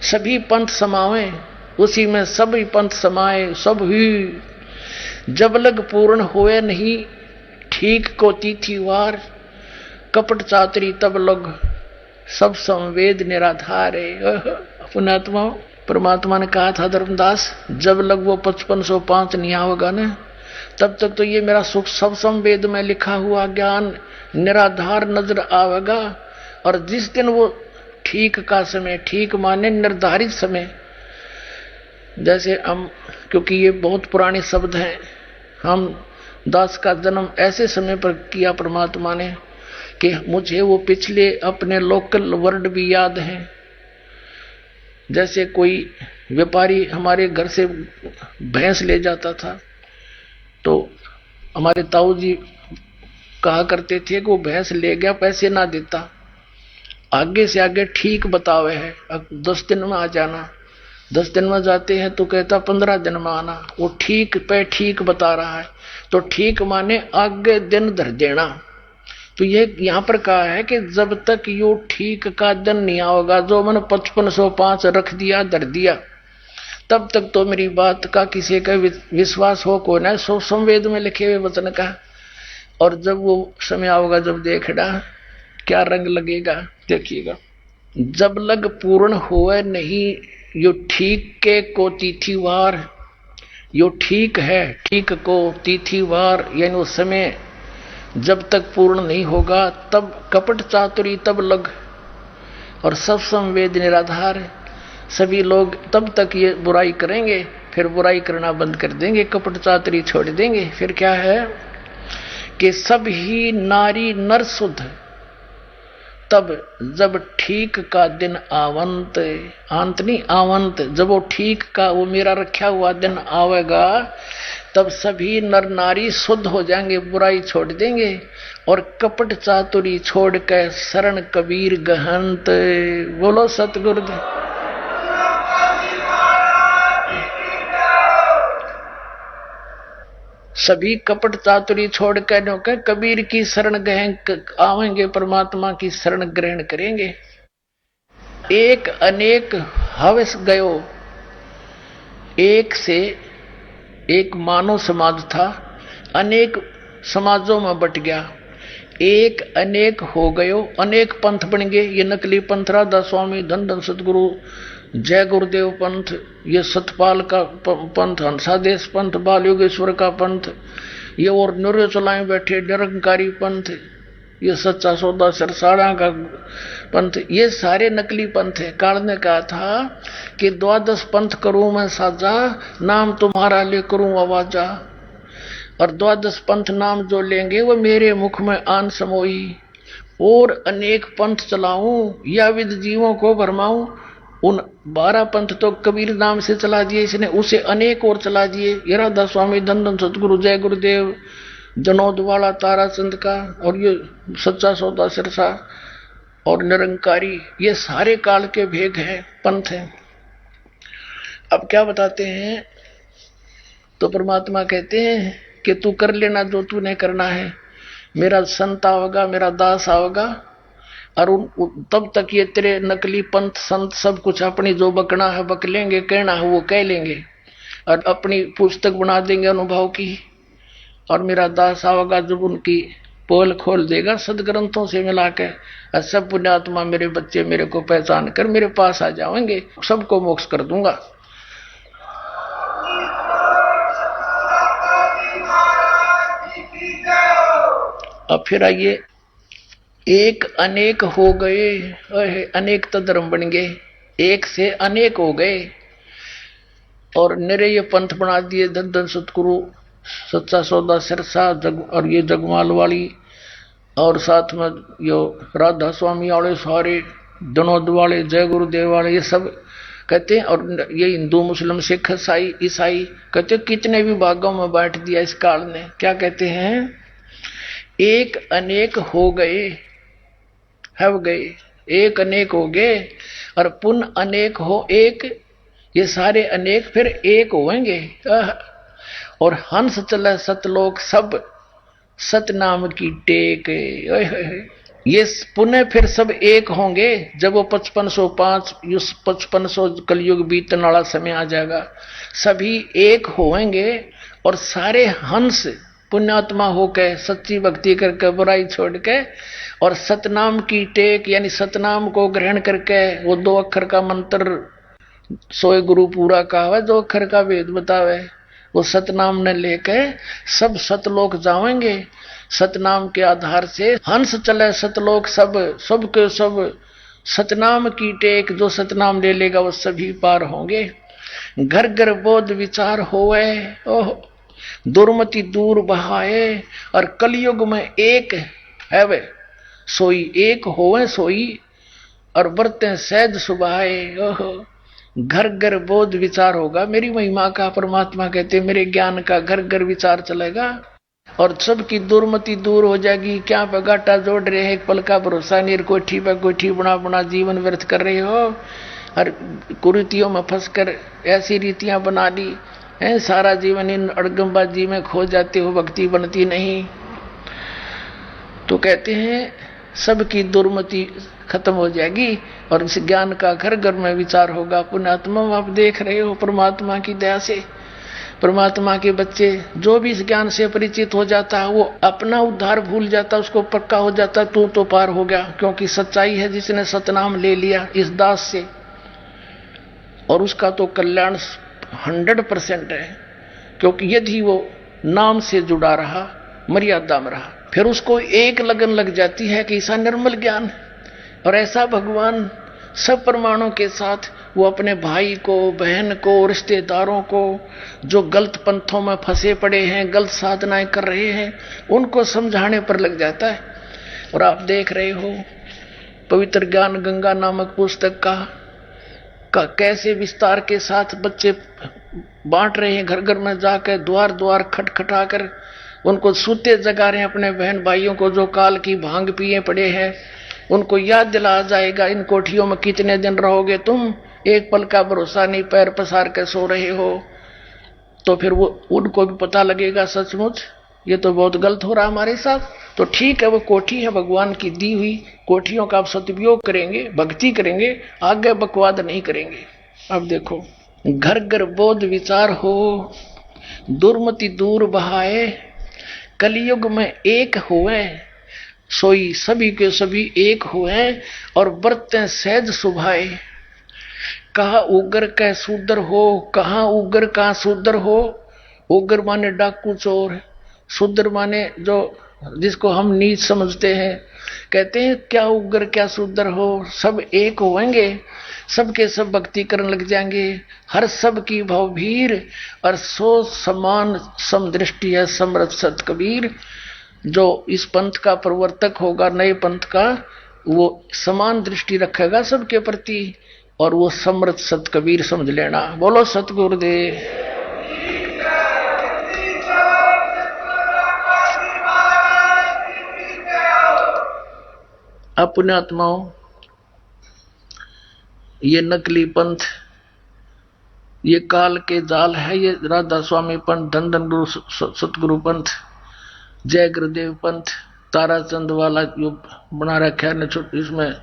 A: सभी पंथ समावे उसी में सभी पंथ समाये। सब ही जब लग पूर्ण होए नहीं ठीक को तिथि वार, कपट चातरी तब लग सब संवेद निराधार है। पुण्यात्मा परमात्मा ने कहा था धर्मदास, जब लग वो 5505 नहीं होगा ना, तब तक तो ये मेरा सुख सब संवेद में लिखा हुआ ज्ञान निराधार नजर आवेगा। और जिस दिन वो ठीक का समय, ठीक माने निर्धारित समय, जैसे हम, क्योंकि ये बहुत पुराने शब्द हैं, हम दास का जन्म ऐसे समय पर किया परमात्मा ने कि मुझे वो पिछले अपने लोकल वर्ड भी याद हैं। जैसे कोई व्यापारी हमारे घर से भैंस ले जाता था, तो हमारे ताऊ जी कहा करते थे कि वो भैंस ले गया, पैसे ना देता, आगे से आगे ठीक बतावे है, अब 10 दिन में आ जाना। 10 दिन में जाते हैं तो कहता 15 दिन में आना। वो ठीक पे ठीक बता रहा है, तो ठीक माने आगे दिन धर देना। तो ये यहाँ पर कहा है कि जब तक यो ठीक का दिन नहीं आओगा, जो मैंने 5505 रख दिया धर दिया, तब तक तो मेरी बात का किसी का विश्वास हो को ना। सो संवेद में लिखे हुए वचन का और जब वो समय आओगा, जब देखना क्या रंग लगेगा, देखिएगा। जब लग पूर्ण होए नहीं यो ठीक के को तिथिवार, यो ठीक है ठीक को तिथिवार, यानी उस समय जब तक पूर्ण नहीं होगा तब कपट चातुरी तब लग, और सब संवेद निराधार। सभी लोग तब तक ये बुराई करेंगे, फिर बुराई करना बंद कर देंगे, कपट चातुरी छोड़ देंगे। फिर क्या है कि सब ही नारी नर शुद्ध, तब जब ठीक का दिन आवंत, अंत नहीं आवंत, जब वो ठीक का वो मेरा रखा हुआ दिन आवेगा, तब सभी नर नारी शुद्ध हो जाएंगे, बुराई छोड़ देंगे, और कपट चातुरी छोड़ के शरण कबीर गहंत। बोलो सतगुरुदेव। सभी कपट चातुरी छोड़ के कबीर की शरण गहन आवेंगे, परमात्मा की शरण ग्रहण करेंगे। एक अनेक हवस गयो, एक से एक मानव समाज था, अनेक समाजों में बट गया। एक अनेक हो गयो, अनेक पंथ बन गए। ये नकली पंथ राधा स्वामी, धन धन सतगुरु, जय गुरुदेव पंथ, ये सतपाल का पंथ, हंसादेश पंथ, बाल योगेश्वर का पंथ, ये और नूर चलाए बैठे निरंकारी पंथ, ये सच्चा सौदा सरसाड़ा का पंथ, ये सारे नकली पंथ है। काल ने कहा था कि 12 पंथ करूं मैं साजा, नाम तुम्हारा ले करूं आवाजा, और 12 पंथ नाम जो लेंगे वो मेरे मुख में आन समोई, और अनेक पंथ चलाऊं या विद जीवों को भरमाऊं। उन 12 पंथ तो कबीर नाम से चला दिए इसने, उसे अनेक और चला दिए। ये राधा स्वामी, धन धन सतगुरु, जय गुरुदेव, जनोद वाला ताराचंद का, और ये सच्चा सौदा सिरसा और निरंकारी, ये सारे काल के भेग हैं, पंथ हैं। अब क्या बताते हैं, तो परमात्मा कहते हैं कि तू कर लेना जो तूने करना है, मेरा संत आओगा, मेरा दास आओगा, और तब तक ये तेरे नकली पंथ संत सब कुछ अपनी जो बकना है बक लेंगे, कहना है वो कह लेंगे, और अपनी पुस्तक बना देंगे अनुभव की। और मेरा दास आवेगा जब उनकी पोल खोल देगा सदग्रंथों से मिला के, सब पुण्यात्मा मेरे बच्चे मेरे को पहचान कर मेरे पास आ जाएंगे, सबको मोक्ष कर दूंगा। अब फिर आइए, एक अनेक हो गए, अनेक तो धर्म बन गए, एक से अनेक हो गए, और निरे ये पंथ बना दिए, धन धन सतगुरु, सच्चा सौदा सिरसा, और ये जगमाल वाली, और साथ में यो राधा स्वामी वाले सारे, जनोद वाले, जय गुरुदेव वाले, ये सब कहते हैं। और ये हिंदू मुस्लिम सिख ईसाई कहते कितने भी भागों में बांट दिया इस काल ने। क्या कहते हैं, एक अनेक हो गए, हो गए, एक अनेक हो गए, और पुन अनेक हो एक, ये सारे अनेक फिर एक होंगे। और हंस चले सतलोक सब, सतनाम की टेक, ये पुनः फिर सब एक होंगे जब वो 5505 5500 कलयुग बीतने वाला समय आ जाएगा, सभी एक होंगे, और सारे हंस पुण्यात्मा होकर सच्ची भक्ति करके बुराई छोड़ के, और सतनाम की टेक यानी सतनाम को ग्रहण करके, वो 2 अक्षर का मंत्र सोए गुरु पूरा कहा है, 2 अक्षर का वेद बतावे, वो सतनाम ने लेके सब सतलोक जाएंगे। सतनाम के आधार से हंस चले सतलोक सब, सब के सब सतनाम की टेक, जो सतनाम ले लेगा वो सभी पार होंगे। घर घर बोध विचार होए, ओह दुर्मति दूर बहाए, और कलयुग में एक है वे सोई, एक होवे सोई, और बरते सहज सुभाए। ओह घर घर बोध विचार होगा, मेरी महिमा का, परमात्मा कहते मेरे ज्ञान का घर घर विचार चलेगा, और सबकी दुर्मति दूर हो जाएगी। क्या बगाटा जोड़ रहे हैं, एक पल का भरोसा नहीं, कोठी पे कोठी बना बना जीवन व्यर्थ कर रहे हो, और कुरीतियों में फंसकर ऐसी रीतियां बना ली है, सारा जीवन इन अड़गमबाजी में खो जाते हो, भक्ति बनती नहीं। तो कहते हैं सबकी दुर्मति खत्म हो जाएगी, और इस ज्ञान का घर घर में विचार होगा। पुण्यात्मा आप देख रहे हो परमात्मा की दया से परमात्मा के बच्चे जो भी इस ज्ञान से परिचित हो जाता है वो अपना उद्धार भूल जाता, उसको पक्का हो जाता तू तो पार हो गया, क्योंकि सच्चाई है जिसने सतनाम ले लिया इस दास से, और उसका तो कल्याण 100% है, क्योंकि यदि वो नाम से जुड़ा रहा, मर्यादा में रहा, फिर उसको एक लगन लग जाती है कि ऐसा निर्मल ज्ञान है। और ऐसा भगवान सब प्रमाणों के साथ वो अपने भाई को, बहन को, रिश्तेदारों को जो गलत पंथों में फंसे पड़े हैं, गलत साधनाएं कर रहे हैं, उनको समझाने पर लग जाता है। और आप देख रहे हो पवित्र ज्ञान गंगा नामक पुस्तक का कैसे विस्तार के साथ बच्चे बांट रहे हैं, घर घर में जाकर द्वार द्वार खटखटा कर उनको सूते जगा रहे हैं, अपने बहन भाइयों को जो काल की भांग पिए पड़े हैं उनको याद दिला जाएगा, इन कोठियों में कितने दिन रहोगे तुम, एक पल का भरोसा नहीं, पैर पसार कर सो रहे हो। तो फिर वो उनको भी पता लगेगा सचमुच ये तो बहुत गलत हो रहा हमारे साथ। तो ठीक है, वो कोठी है भगवान की दी हुई, कोठियों का आप सदुपयोग करेंगे, भक्ति करेंगे, आगे बकवाद नहीं करेंगे। अब देखो, घर घर बोध विचार हो, दुर्मति दूर बहाए, कलयुग में एक हुए, सोई सभी के सभी एक हुए, और बरतें सहज सुभाए। कहा उग्र कै शूद्र हो, कहाँ उग्र कहाँ शूद्र हो। उग्र माने डाकू चोर, शूद्र माने जो जिसको हम नीच समझते हैं। कहते हैं क्या उग्र क्या शूद्र हो, सब एक होंगे, सबके सब भक्ति करने लग जाएंगे, हर सब की भवभीर, और सो समान समदृष्टि है समरथ सत कबीर। जो इस पंथ का प्रवर्तक होगा, नए पंथ का, वो समान दृष्टि रखेगा सबके प्रति, और वो समर्थ सत कबीर समझ लेना। बोलो सतगुरुदेव। अपने आत्माओं, ये नकली पंथ, ये काल के जाल है, ये राधा स्वामी पंथ, धन धन गुरु सतगुरु पंथ, जय गुरुदेव पंथ, ताराचंद वाला जो बना रखा है इसमें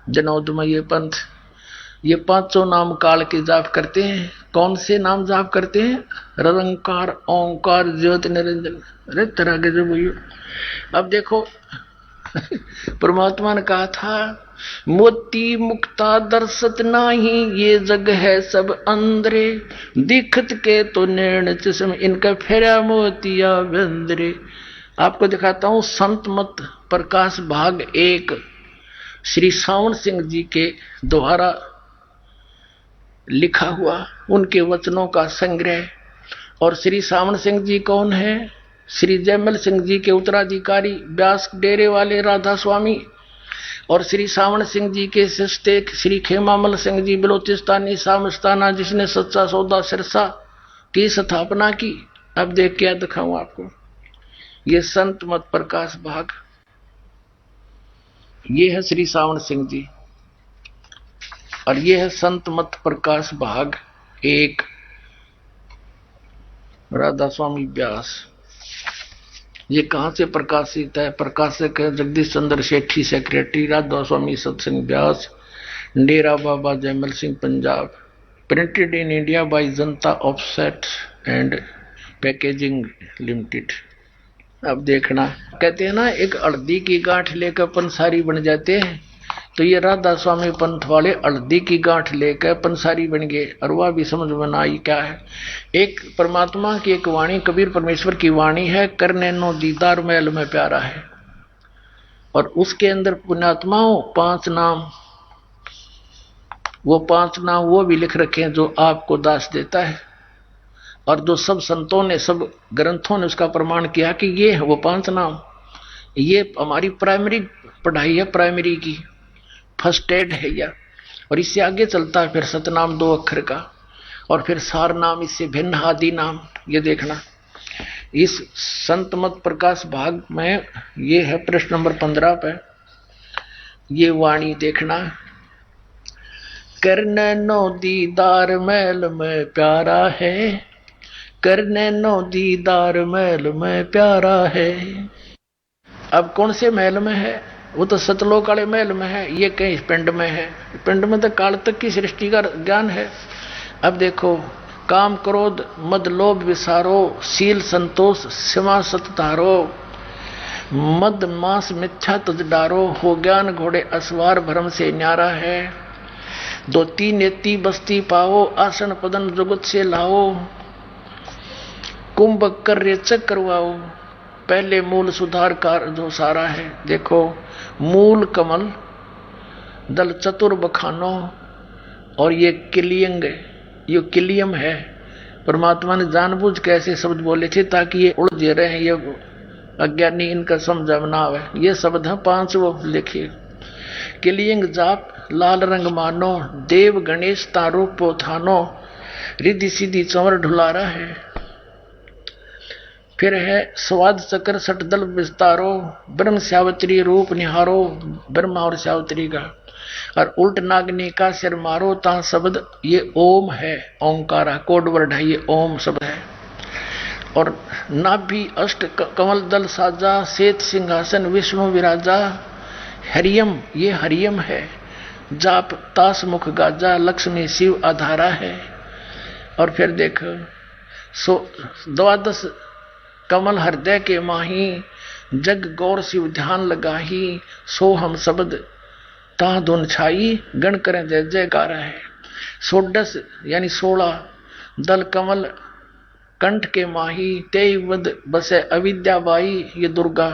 A: जनौद में ये पंथ, ये पांचों नाम काल के जाप करते हैं। कौन से नाम जाप करते हैं? निरंकार, ओंकार, ज्योति निरंजन। अरे तरह के जो भैया, अब देखो परमात्मा ने कहा था मोती मुक्ता दर्शत नाही, ये जग है सब अंदरे, दिखत के तो नैण चश्म, इनका फेरा मोतिया बंदरे। आपको दिखाता हूं संत मत प्रकाश भाग 1 श्री सावन सिंह जी के द्वारा लिखा हुआ उनके वचनों का संग्रह। और श्री सावन सिंह जी कौन है? श्री जयमल सिंह जी के उत्तराधिकारी, व्यास डेरे वाले राधा स्वामी, और श्री सावन सिंह जी के शिष्य श्री खेमामल सिंह जी बलोचिस्तानी सामस्ताना, जिसने सच्चा सौदा सिरसा की स्थापना की। अब देख क्या दिखाऊं आपको, ये संत मत प्रकाश भाग, ये है श्री सावन सिंह जी, और ये है संत मत प्रकाश भाग 1 राधा स्वामी व्यास। ये कहां से प्रकाशित है? प्रकाशक है Jagdish Chandra Sethi, secretary Radha Soami Satsang Beas, Dera Baba Jaimal Singh, Punjab. Printed in India by Janata offset and packaging limited. अब देखना, कहते हैं ना एक हल्दी की गांठ लेकर पंसारी बन जाते हैं, तो ये राधा स्वामी पंथ वाले हल्दी की गांठ लेकर पंसारी बन गए। और वह भी समझ में ना आई क्या है। एक परमात्मा की एक वाणी, कबीर परमेश्वर की वाणी है, करने नो दीदार महल में प्यारा है। और उसके अंदर पुण्यात्माओं 5 नाम, वो 5 नाम वो भी लिख रखे हैं जो आपको दास देता है, और जो सब संतों ने, सब ग्रंथों ने उसका प्रमाण किया कि ये है वो 5 नाम। ये हमारी प्राइमरी पढ़ाई है, प्राइमरी की फर्स्ट एड है यह। और इससे आगे चलता है फिर सतनाम 2 अक्षर का, और फिर सार नाम, इससे भिन्न आदि नाम। ये देखना इस संत मत प्रकाश भाग में ये है प्रश्न नंबर 15 पे, ये वाणी देखना। करने नो दीदार महल में प्यारा है, करने नो दीदार महल में प्यारा है। अब कौन से महल में है? वो तो सतलोक वाले महल में है, ये कहीं पिंड में है। पिंड में तो काल तक की सृष्टि का ज्ञान है। अब देखो काम क्रोध मद लोभ विसारो, शील संतोष सीमा सत धारो, मद मास मिथ्या तज डारो, हो ज्ञान घोड़े असवार भरम से न्यारा है, दो तीन नेति बस्ती पाओ, आसन पदन जुगत से लाओ, कुंभ कर चक करवाओ, पहले मूल सुधार कार जो सारा है। देखो मूल कमल, दल चतुर बखानो, और ये किलियंग, ये किलियम है। परमात्मा ने जानबूझ के ऐसे शब्द बोले थे ताकि ये उलझे रहे, ये अज्ञानी इनका समझ ना आवे। ये शब्द है 5 वो लिखिए। किलियंग जाप लाल रंग मानो, देव गणेश तारो पोथानो, रिद्धि सीधी चंवर ढुलारा है। फिर है स्वाद चक्र सटदल विस्तारो, ब्रह्म सावित्री रूप निहारो, ब्रह्मा और सावित्री का, और उल्ट नागनी का सिर मारो, ता शब्द ये ओम है, ओंकारा कोड वर्ड है, ये ओम शब्द है। और नाभि अष्ट कमल दल साजा, श्वेत सिंहासन विष्णु विराजा, हरियम ये हरियम है, जाप तास मुख गाजा, लक्ष्मी शिव आधारा है। और फिर देखो द्वादश कमल हृदय के माही, जग गौर शिव ध्यान लगाही, सो हम शब्द ता धुन छाई, गण करें जय जयकार है। 16 यानी 16 दल कमल कंठ के माही, तेवद बसे अविद्या बाई ये दुर्गा,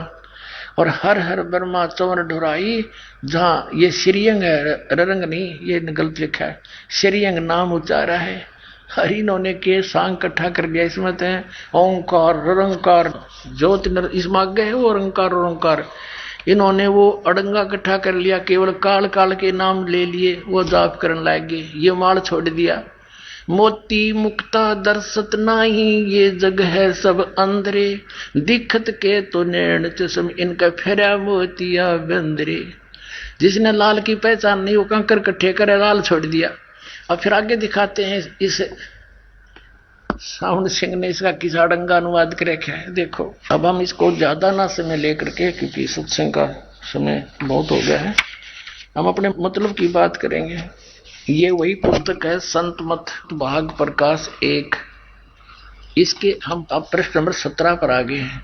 A: और हर हर ब्रह्मा चंवर ढुराई, जहां ये श्रीयंग है ररंग नहीं, ये गलत लिखा है, श्रीयंग नाम उच्चारा है। हरि इन्होंने के सांग इकट्ठा कर दिया, इसमें तो ओंकार रंकार ज्योति इसमें आगे है वो अरंकार ओंकार, इन्होंने वो अड़ंगा इकट्ठा कर लिया, केवल काल काल के नाम ले लिए, वो जाप करने लगे, ये माल छोड़ दिया। मोती मुक्ता दर्शत नाही, ये जग है सब अंधरे, दिखत के तो नैन चश्म, इनका फेरा मोतिया बंदरे। जिसने लाल की पहचान नहीं, वो कंकर इकट्ठे करे, लाल छोड़ दिया। अब फिर आगे दिखाते हैं इस साउंड सिंह ने इसका किसा अड़ंगा अनुवाद कर रखा है। देखो अब हम इसको ज्यादा ना समय लेकर के, क्योंकि सत्संग का समय बहुत हो गया है, हम अपने मतलब की बात करेंगे। ये वही पुस्तक है संत मत भाग प्रकाश 1, इसके हम अब पृष्ठ नंबर 17 पर आ गए हैं।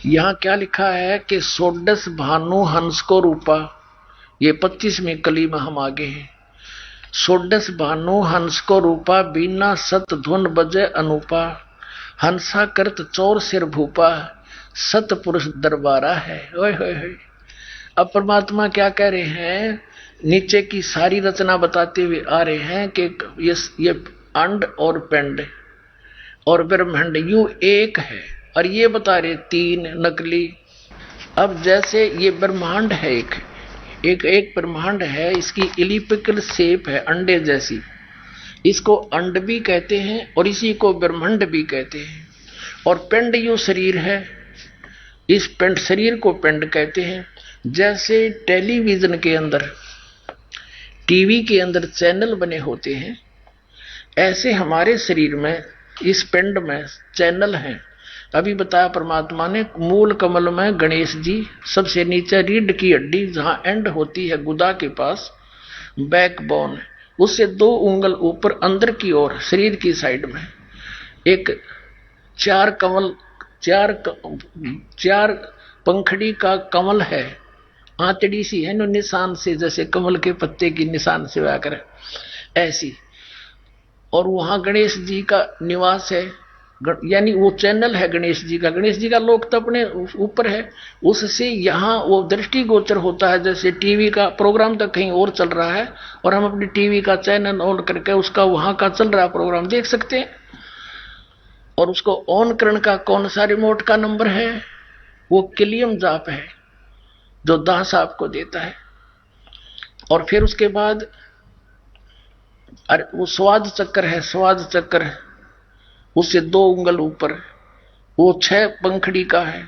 A: यहाँ क्या लिखा है कि 16 भानु हंस को रूपा, ये 25वीं कली में हम आगे हैं। 16 भानु हंस को रूपा, बीना सत धुन बजे अनूपा, हंसा करत चौर सिर भूपा, सत पुरुष दरबारा है। ओए होए होए। अब परमात्मा क्या कह रहे हैं, नीचे की सारी रचना बताते हुए आ रहे हैं कि ये अंड और पिंड और ब्रह्मांड यूं एक है, और ये बता रहे 3 नकली। अब जैसे ये ब्रह्मांड है, एक ब्रह्मांड है, इसकी इलिप्टिकल शेप है अंडे जैसी, इसको अंड भी कहते हैं और इसी को ब्रह्मांड भी कहते हैं। और पिंड यूं शरीर है, इस पिंड शरीर को पिंड कहते हैं। जैसे टेलीविजन के अंदर, टीवी के अंदर चैनल बने होते हैं, ऐसे हमारे शरीर में इस पिंड में चैनल हैं। अभी बताया परमात्मा ने, मूल कमल में गणेश जी, सबसे नीचे रीढ़ की हड्डी जहां एंड होती है गुदा के पास, बैकबोन, उससे 2 उंगल ऊपर अंदर की ओर शरीर की साइड में एक 4 पंखड़ी का कमल है, आंतड़ी सी है नो निशान से, जैसे कमल के पत्ते की निशान से आकर ऐसी, और वहां गणेश जी का निवास है, यानी वो चैनल है गणेश जी का। गणेश जी का लोक तो अपने ऊपर है, उससे यहाँ वो दृष्टिगोचर होता है, जैसे टीवी का प्रोग्राम तो कहीं और चल रहा है और हम अपनी टीवी का चैनल ऑन करके उसका वहां का चल रहा प्रोग्राम देख सकते हैं। और उसको ऑन करने का कौन सा रिमोट का नंबर है, वो किलियम जाप है जो दास आपको देता है। और फिर उसके बाद वो स्वाद चक्र है, स्वाद चक्र उससे 2 उंगल ऊपर, वो 6 पंखड़ी का है,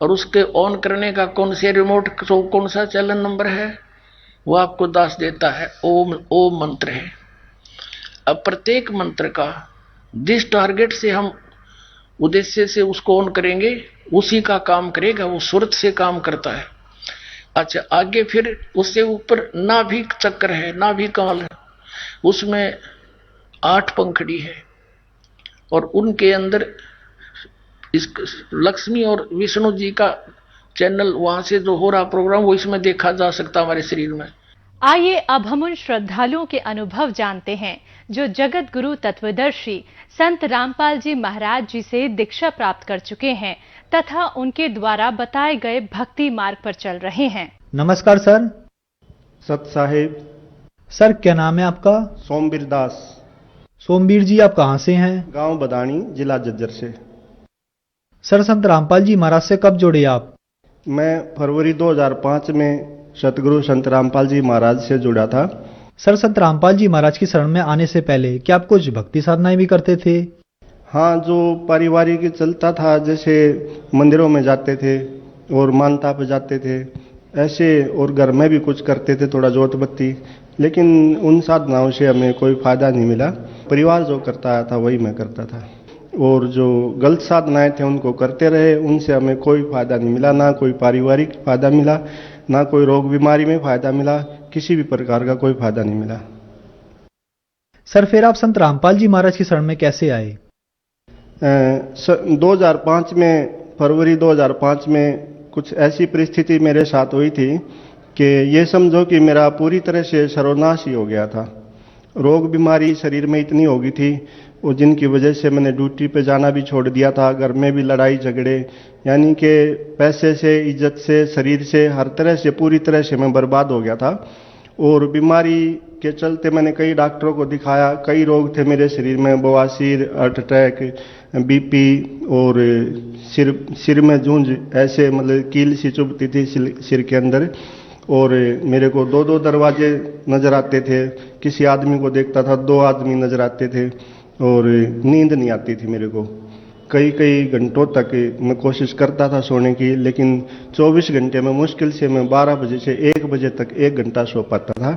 A: और उसके ऑन करने का कौन से रिमोट कौन सा चैनल नंबर है, वो आपको दास देता है। ओम ओम मंत्र है। अब प्रत्येक मंत्र का जिस टारगेट से हम उद्देश्य से उसको ऑन करेंगे, उसी का काम करेगा, वो सुरत से काम करता है। अच्छा, आगे फिर उससे ऊपर नाभि चक्र है, नाभि कमल है, उसमें 8 पंखड़ी है और उनके अंदर इस लक्ष्मी और विष्णु जी का चैनल, वहां से जो हो रहा प्रोग्राम वो इसमें देखा जा सकता हमारे शरीर में।
B: आइए अब हम उन श्रद्धालुओं के अनुभव जानते हैं जो जगत गुरु तत्वदर्शी संत रामपाल जी महाराज जी से दीक्षा प्राप्त कर चुके हैं तथा उनके द्वारा बताए गए भक्ति मार्ग पर चल रहे हैं।
C: नमस्कार सर।
D: सत साहिब।
C: सर क्या नाम है आपका?
D: सोमवीर दास।
C: सोमवीर जी आप कहाँ से हैं?
D: गांव बदानी, जिला झज्जर से।
C: सर संत रामपाल जी महाराज से कब जुड़े आप?
D: मैं फरवरी 2005 में सतगुरु संत रामपाल जी महाराज से जुड़ा था।
C: सर संत रामपाल जी महाराज की शरण में आने से पहले क्या आप कुछ भक्ति साधनाएं भी करते थे?
D: हाँ, जो पारिवारिक चलता था, जैसे मंदिरों में जाते थे और मानता पे जाते थे ऐसे, और घर में भी कुछ करते थे, थोड़ा जोत बत्ती, लेकिन उन साधनाओं से हमें कोई फायदा नहीं मिला। परिवार जो करता था वही मैं करता था, और जो गलत साधनाएं थे उनको करते रहे, उनसे हमें कोई फायदा नहीं मिला। ना कोई पारिवारिक फायदा मिला, ना कोई रोग बीमारी में फायदा मिला, किसी भी प्रकार का कोई फायदा नहीं मिला।
C: सर फिर आप संत रामपाल जी महाराज की शरण में कैसे आए?
D: 2005 में, फरवरी 2005 में कुछ ऐसी परिस्थिति मेरे साथ हुई थी कि ये समझो कि मेरा पूरी तरह से सर्वनाश ही हो गया था। रोग बीमारी शरीर में इतनी हो गई थी, और जिनकी वजह से मैंने ड्यूटी पे जाना भी छोड़ दिया था। घर में भी लड़ाई झगड़े, यानी कि पैसे से, इज्जत से, शरीर से, हर तरह से पूरी तरह से मैं बर्बाद हो गया था। और बीमारी के चलते मैंने कई डॉक्टरों को दिखाया। कई रोग थे मेरे शरीर में, बवासीर, हार्ट अटैक, बीपी, और सिर में जूंझ, ऐसे मतलब कील सी चुभती थी सिर के अंदर। और मेरे को 2-2 दरवाजे नजर आते थे। किसी आदमी को देखता था 2 आदमी नजर आते थे, और नींद नहीं आती थी मेरे को। कई घंटों तक मैं कोशिश करता था सोने की, लेकिन 24 घंटे में मुश्किल से मैं 12 बजे से 1 बजे तक 1 घंटा सो पाता था।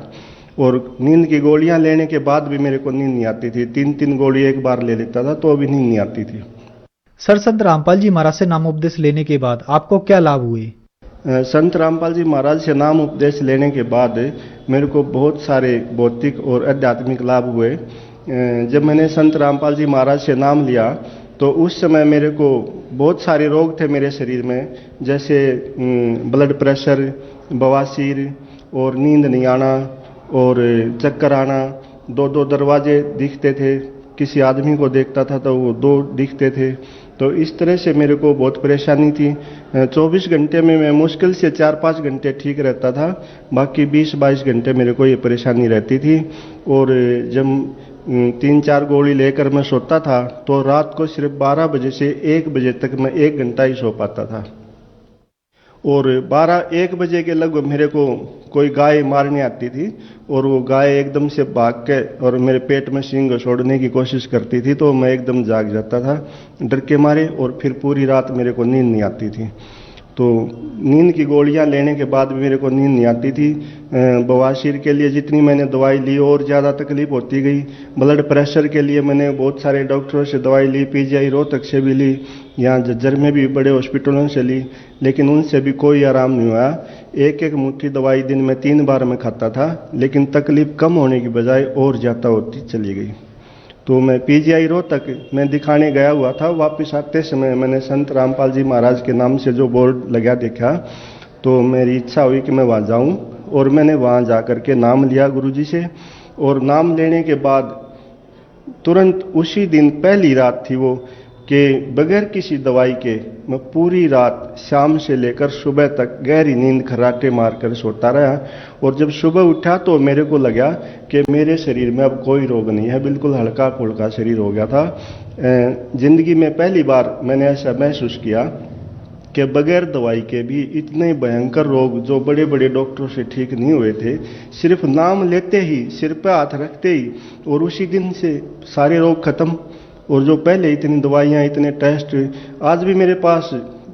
D: और नींद की गोलियां लेने के बाद भी मेरे को नींद नहीं आती थी। 3-3 गोली एक बार ले लेता था तो भी नींद नहीं आती थी।
C: सर संत रामपाल जी महाराज से नाम उपदेश लेने के बाद आपको क्या लाभ हुए?
D: संत रामपाल जी महाराज से नाम उपदेश लेने के बाद मेरे को बहुत सारे भौतिक और आध्यात्मिक लाभ हुए। जब मैंने संत रामपाल जी महाराज से नाम लिया तो उस समय मेरे को बहुत सारे रोग थे मेरे शरीर में, जैसे ब्लड प्रेशर, बवासीर, और नींद नहीं आना, और चक्कर आना। 2-2 दरवाजे दिखते थे, किसी आदमी को देखता था तो वो 2 दिखते थे। तो इस तरह से मेरे को बहुत परेशानी थी। 24 घंटे में मैं मुश्किल से 4-5 घंटे ठीक रहता था, बाकी 20-22 घंटे मेरे को ये परेशानी रहती थी। और जब 3-4 गोली लेकर मैं सोता था तो रात को सिर्फ 12 बजे से 1 बजे तक मैं 1 घंटा ही सो पाता था। और 12-1 बजे के लगभग मेरे को कोई गाय मारने आती थी, और वो गाय एकदम से भाग के और मेरे पेट में सींग छोड़ने की कोशिश करती थी, तो मैं एकदम जाग जाता था डर के मारे, और फिर पूरी रात मेरे को नींद नहीं आती थी। तो नींद की गोलियां लेने के बाद भी मेरे को नींद नहीं आती थी। बवासीर के लिए जितनी मैंने दवाई ली और ज़्यादा तकलीफ होती गई। ब्लड प्रेशर के लिए मैंने बहुत सारे डॉक्टरों से दवाई ली, पीजीआई रोहतक से भी ली, यहाँ झज्जर में भी बड़े हॉस्पिटलों से ली, लेकिन उनसे भी कोई आराम नहीं हुआ। एक मुट्ठी दवाई दिन में 3 बार मैं खाता था, लेकिन तकलीफ कम होने की बजाय और ज़्यादा होती चली गई। तो मैं पीजीआई रोहतक मैं दिखाने गया हुआ था। वापस आते समय मैंने संत रामपाल जी महाराज के नाम से जो बोर्ड लगा देखा, तो मेरी इच्छा हुई कि मैं वहाँ जाऊँ, और मैंने वहाँ जा कर के नाम लिया गुरुजी से। और नाम लेने के बाद तुरंत उसी दिन पहली रात थी वो, कि बगैर किसी दवाई के मैं पूरी रात शाम से लेकर सुबह तक गहरी नींद खर्राटे मारकर सोता रहा। और जब सुबह उठा तो मेरे को लगा कि मेरे शरीर में अब कोई रोग नहीं है, बिल्कुल हल्का फुल्का शरीर हो गया था। जिंदगी में पहली बार मैंने ऐसा महसूस किया कि बगैर दवाई के भी इतने भयंकर रोग जो बड़े बड़े डॉक्टरों से ठीक नहीं हुए थे, सिर्फ नाम लेते ही, सिर पे हाथ रखते ही, और उसी दिन से सारे रोग खत्म। और जो पहले इतनी दवाइयाँ, इतने टेस्ट, आज भी मेरे पास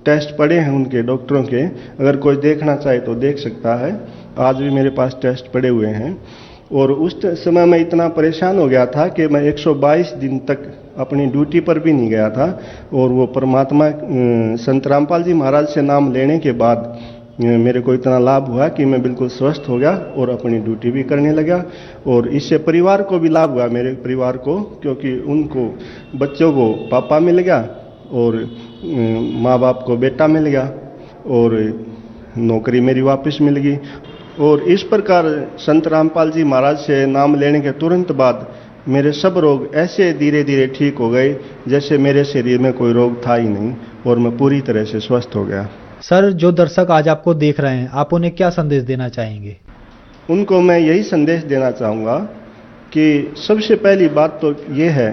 D: टेस्ट पड़े हैं उनके डॉक्टरों के, अगर कोई देखना चाहे तो देख सकता है। आज भी मेरे पास टेस्ट पड़े हुए हैं। और उस समय मैं इतना परेशान हो गया था कि मैं 122 दिन तक अपनी ड्यूटी पर भी नहीं गया था। और वो परमात्मा संत रामपाल जी महाराज से नाम लेने के बाद मेरे को इतना लाभ हुआ कि मैं बिल्कुल स्वस्थ हो गया और अपनी ड्यूटी भी करने लगा। और इससे परिवार को भी लाभ हुआ, मेरे परिवार को, क्योंकि उनको बच्चों को पापा मिल गया और माँ बाप को बेटा मिल गया और नौकरी मेरी वापस मिल गई। और इस प्रकार संत रामपाल जी महाराज से नाम लेने के तुरंत बाद मेरे सब रोग ऐसे धीरे धीरे ठीक हो गए जैसे मेरे शरीर में कोई रोग था ही नहीं और मैं पूरी तरह से स्वस्थ हो गया।
C: सर, जो दर्शक आज आपको देख रहे हैं, आप उन्हें क्या संदेश देना चाहेंगे?
D: उनको मैं यही संदेश देना चाहूँगा कि सबसे पहली बात तो ये है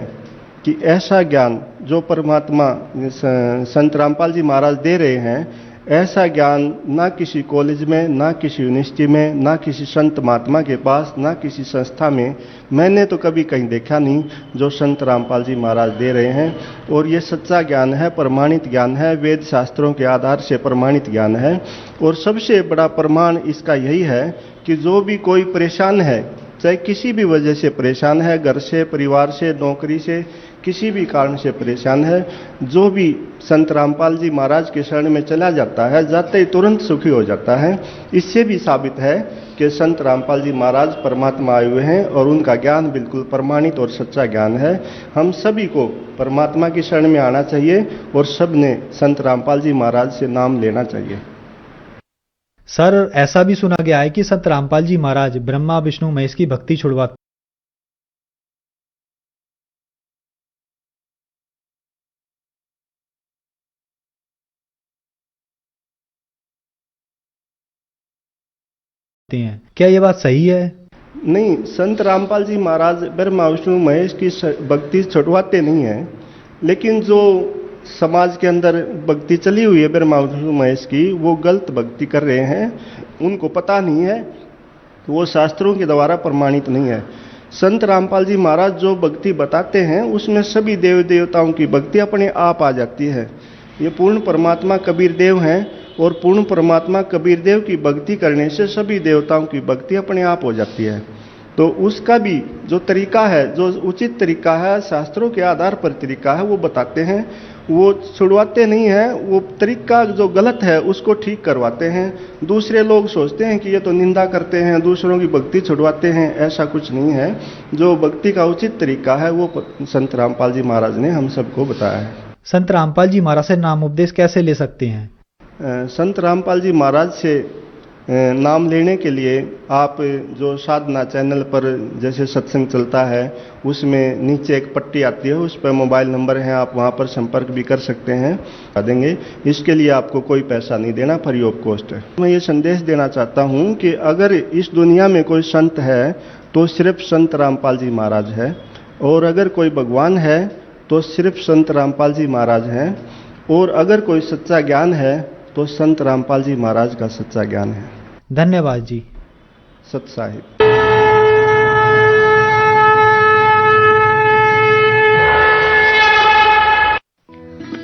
D: कि ऐसा ज्ञान जो परमात्मा संत रामपाल जी महाराज दे रहे हैं, ऐसा ज्ञान ना किसी कॉलेज में, ना किसी यूनिवर्सिटी में, ना किसी संत महात्मा के पास, ना किसी संस्था में मैंने तो कभी कहीं देखा नहीं जो संत रामपाल जी महाराज दे रहे हैं। और ये सच्चा ज्ञान है, प्रमाणित ज्ञान है, वेद शास्त्रों के आधार से प्रमाणित ज्ञान है। और सबसे बड़ा प्रमाण इसका यही है कि जो भी कोई परेशान है, चाहे किसी भी वजह से परेशान है, घर से, परिवार से, नौकरी से, किसी भी कारण से परेशान है, जो भी संत रामपाल जी महाराज के शरण में चला जाता है, जाते ही तुरंत सुखी हो जाता है। इससे भी साबित है कि संत रामपाल जी महाराज परमात्मा आए हुए हैं और उनका ज्ञान बिल्कुल प्रमाणित और सच्चा ज्ञान है। हम सभी को परमात्मा की शरण में आना चाहिए और सब ने संत रामपाल जी महाराज से नाम लेना चाहिए।
C: सर, ऐसा भी सुना गया है कि संत रामपाल जी महाराज ब्रह्मा विष्णु महेश की भक्ति छुड़वाते हैं, क्या ये बात सही है?
D: नहीं, संत रामपाल जी महाराज ब्रह्मा विष्णु महेश की भक्ति छुड़वाते नहीं है, लेकिन जो समाज के अंदर भक्ति चली हुई है ब्रह्मा विष्णु महेश की, वो गलत भक्ति कर रहे हैं। उनको पता नहीं है, वो शास्त्रों के द्वारा प्रमाणित नहीं है। संत रामपाल जी महाराज जो भक्ति बताते हैं उसमें सभी देव देवताओं की भक्ति अपने आप आ जाती है। ये पूर्ण परमात्मा कबीर देव हैं और पूर्ण परमात्मा कबीर देव की भक्ति करने से सभी देवताओं की भक्ति अपने आप हो जाती है। तो उसका भी जो तरीका है, जो उचित तरीका है, शास्त्रों के आधार पर तरीका है, वो बताते हैं। वो छुड़वाते नहीं हैं, वो तरीका जो गलत है उसको ठीक करवाते हैं। दूसरे लोग सोचते हैं कि ये तो निंदा करते हैं, दूसरों की भक्ति छुड़वाते हैं, ऐसा कुछ नहीं है। जो भक्ति का उचित तरीका है वो संत रामपाल जी महाराज ने हम सबको बताया है।
C: संत रामपाल जी महाराज से नाम उपदेश कैसे ले सकते हैं?
D: संत रामपाल जी महाराज से नाम लेने के लिए आप जो साधना चैनल पर जैसे सत्संग चलता है उसमें नीचे एक पट्टी आती है, उस पर मोबाइल नंबर है, आप वहां पर संपर्क भी कर सकते हैं, बता देंगे। इसके लिए आपको कोई पैसा नहीं देना, फ्री ऑफ कॉस्ट है। मैं ये संदेश देना चाहता हूँ कि अगर इस दुनिया में कोई संत है तो सिर्फ संत रामपाल जी महाराज है, और अगर कोई भगवान है तो सिर्फ संत रामपाल जी महाराज हैं, और अगर कोई सच्चा ज्ञान है तो संत रामपाल जी महाराज का सच्चा ज्ञान है।
C: धन्यवाद जी।
D: सत साहिब।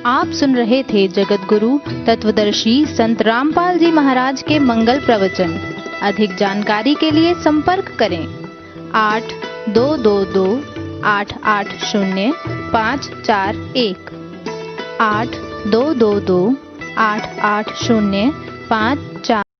E: आप सुन रहे थे जगत गुरु तत्वदर्शी संत रामपाल जी महाराज के मंगल प्रवचन। अधिक जानकारी के लिए संपर्क करें 8222 880 541 8222 880 541।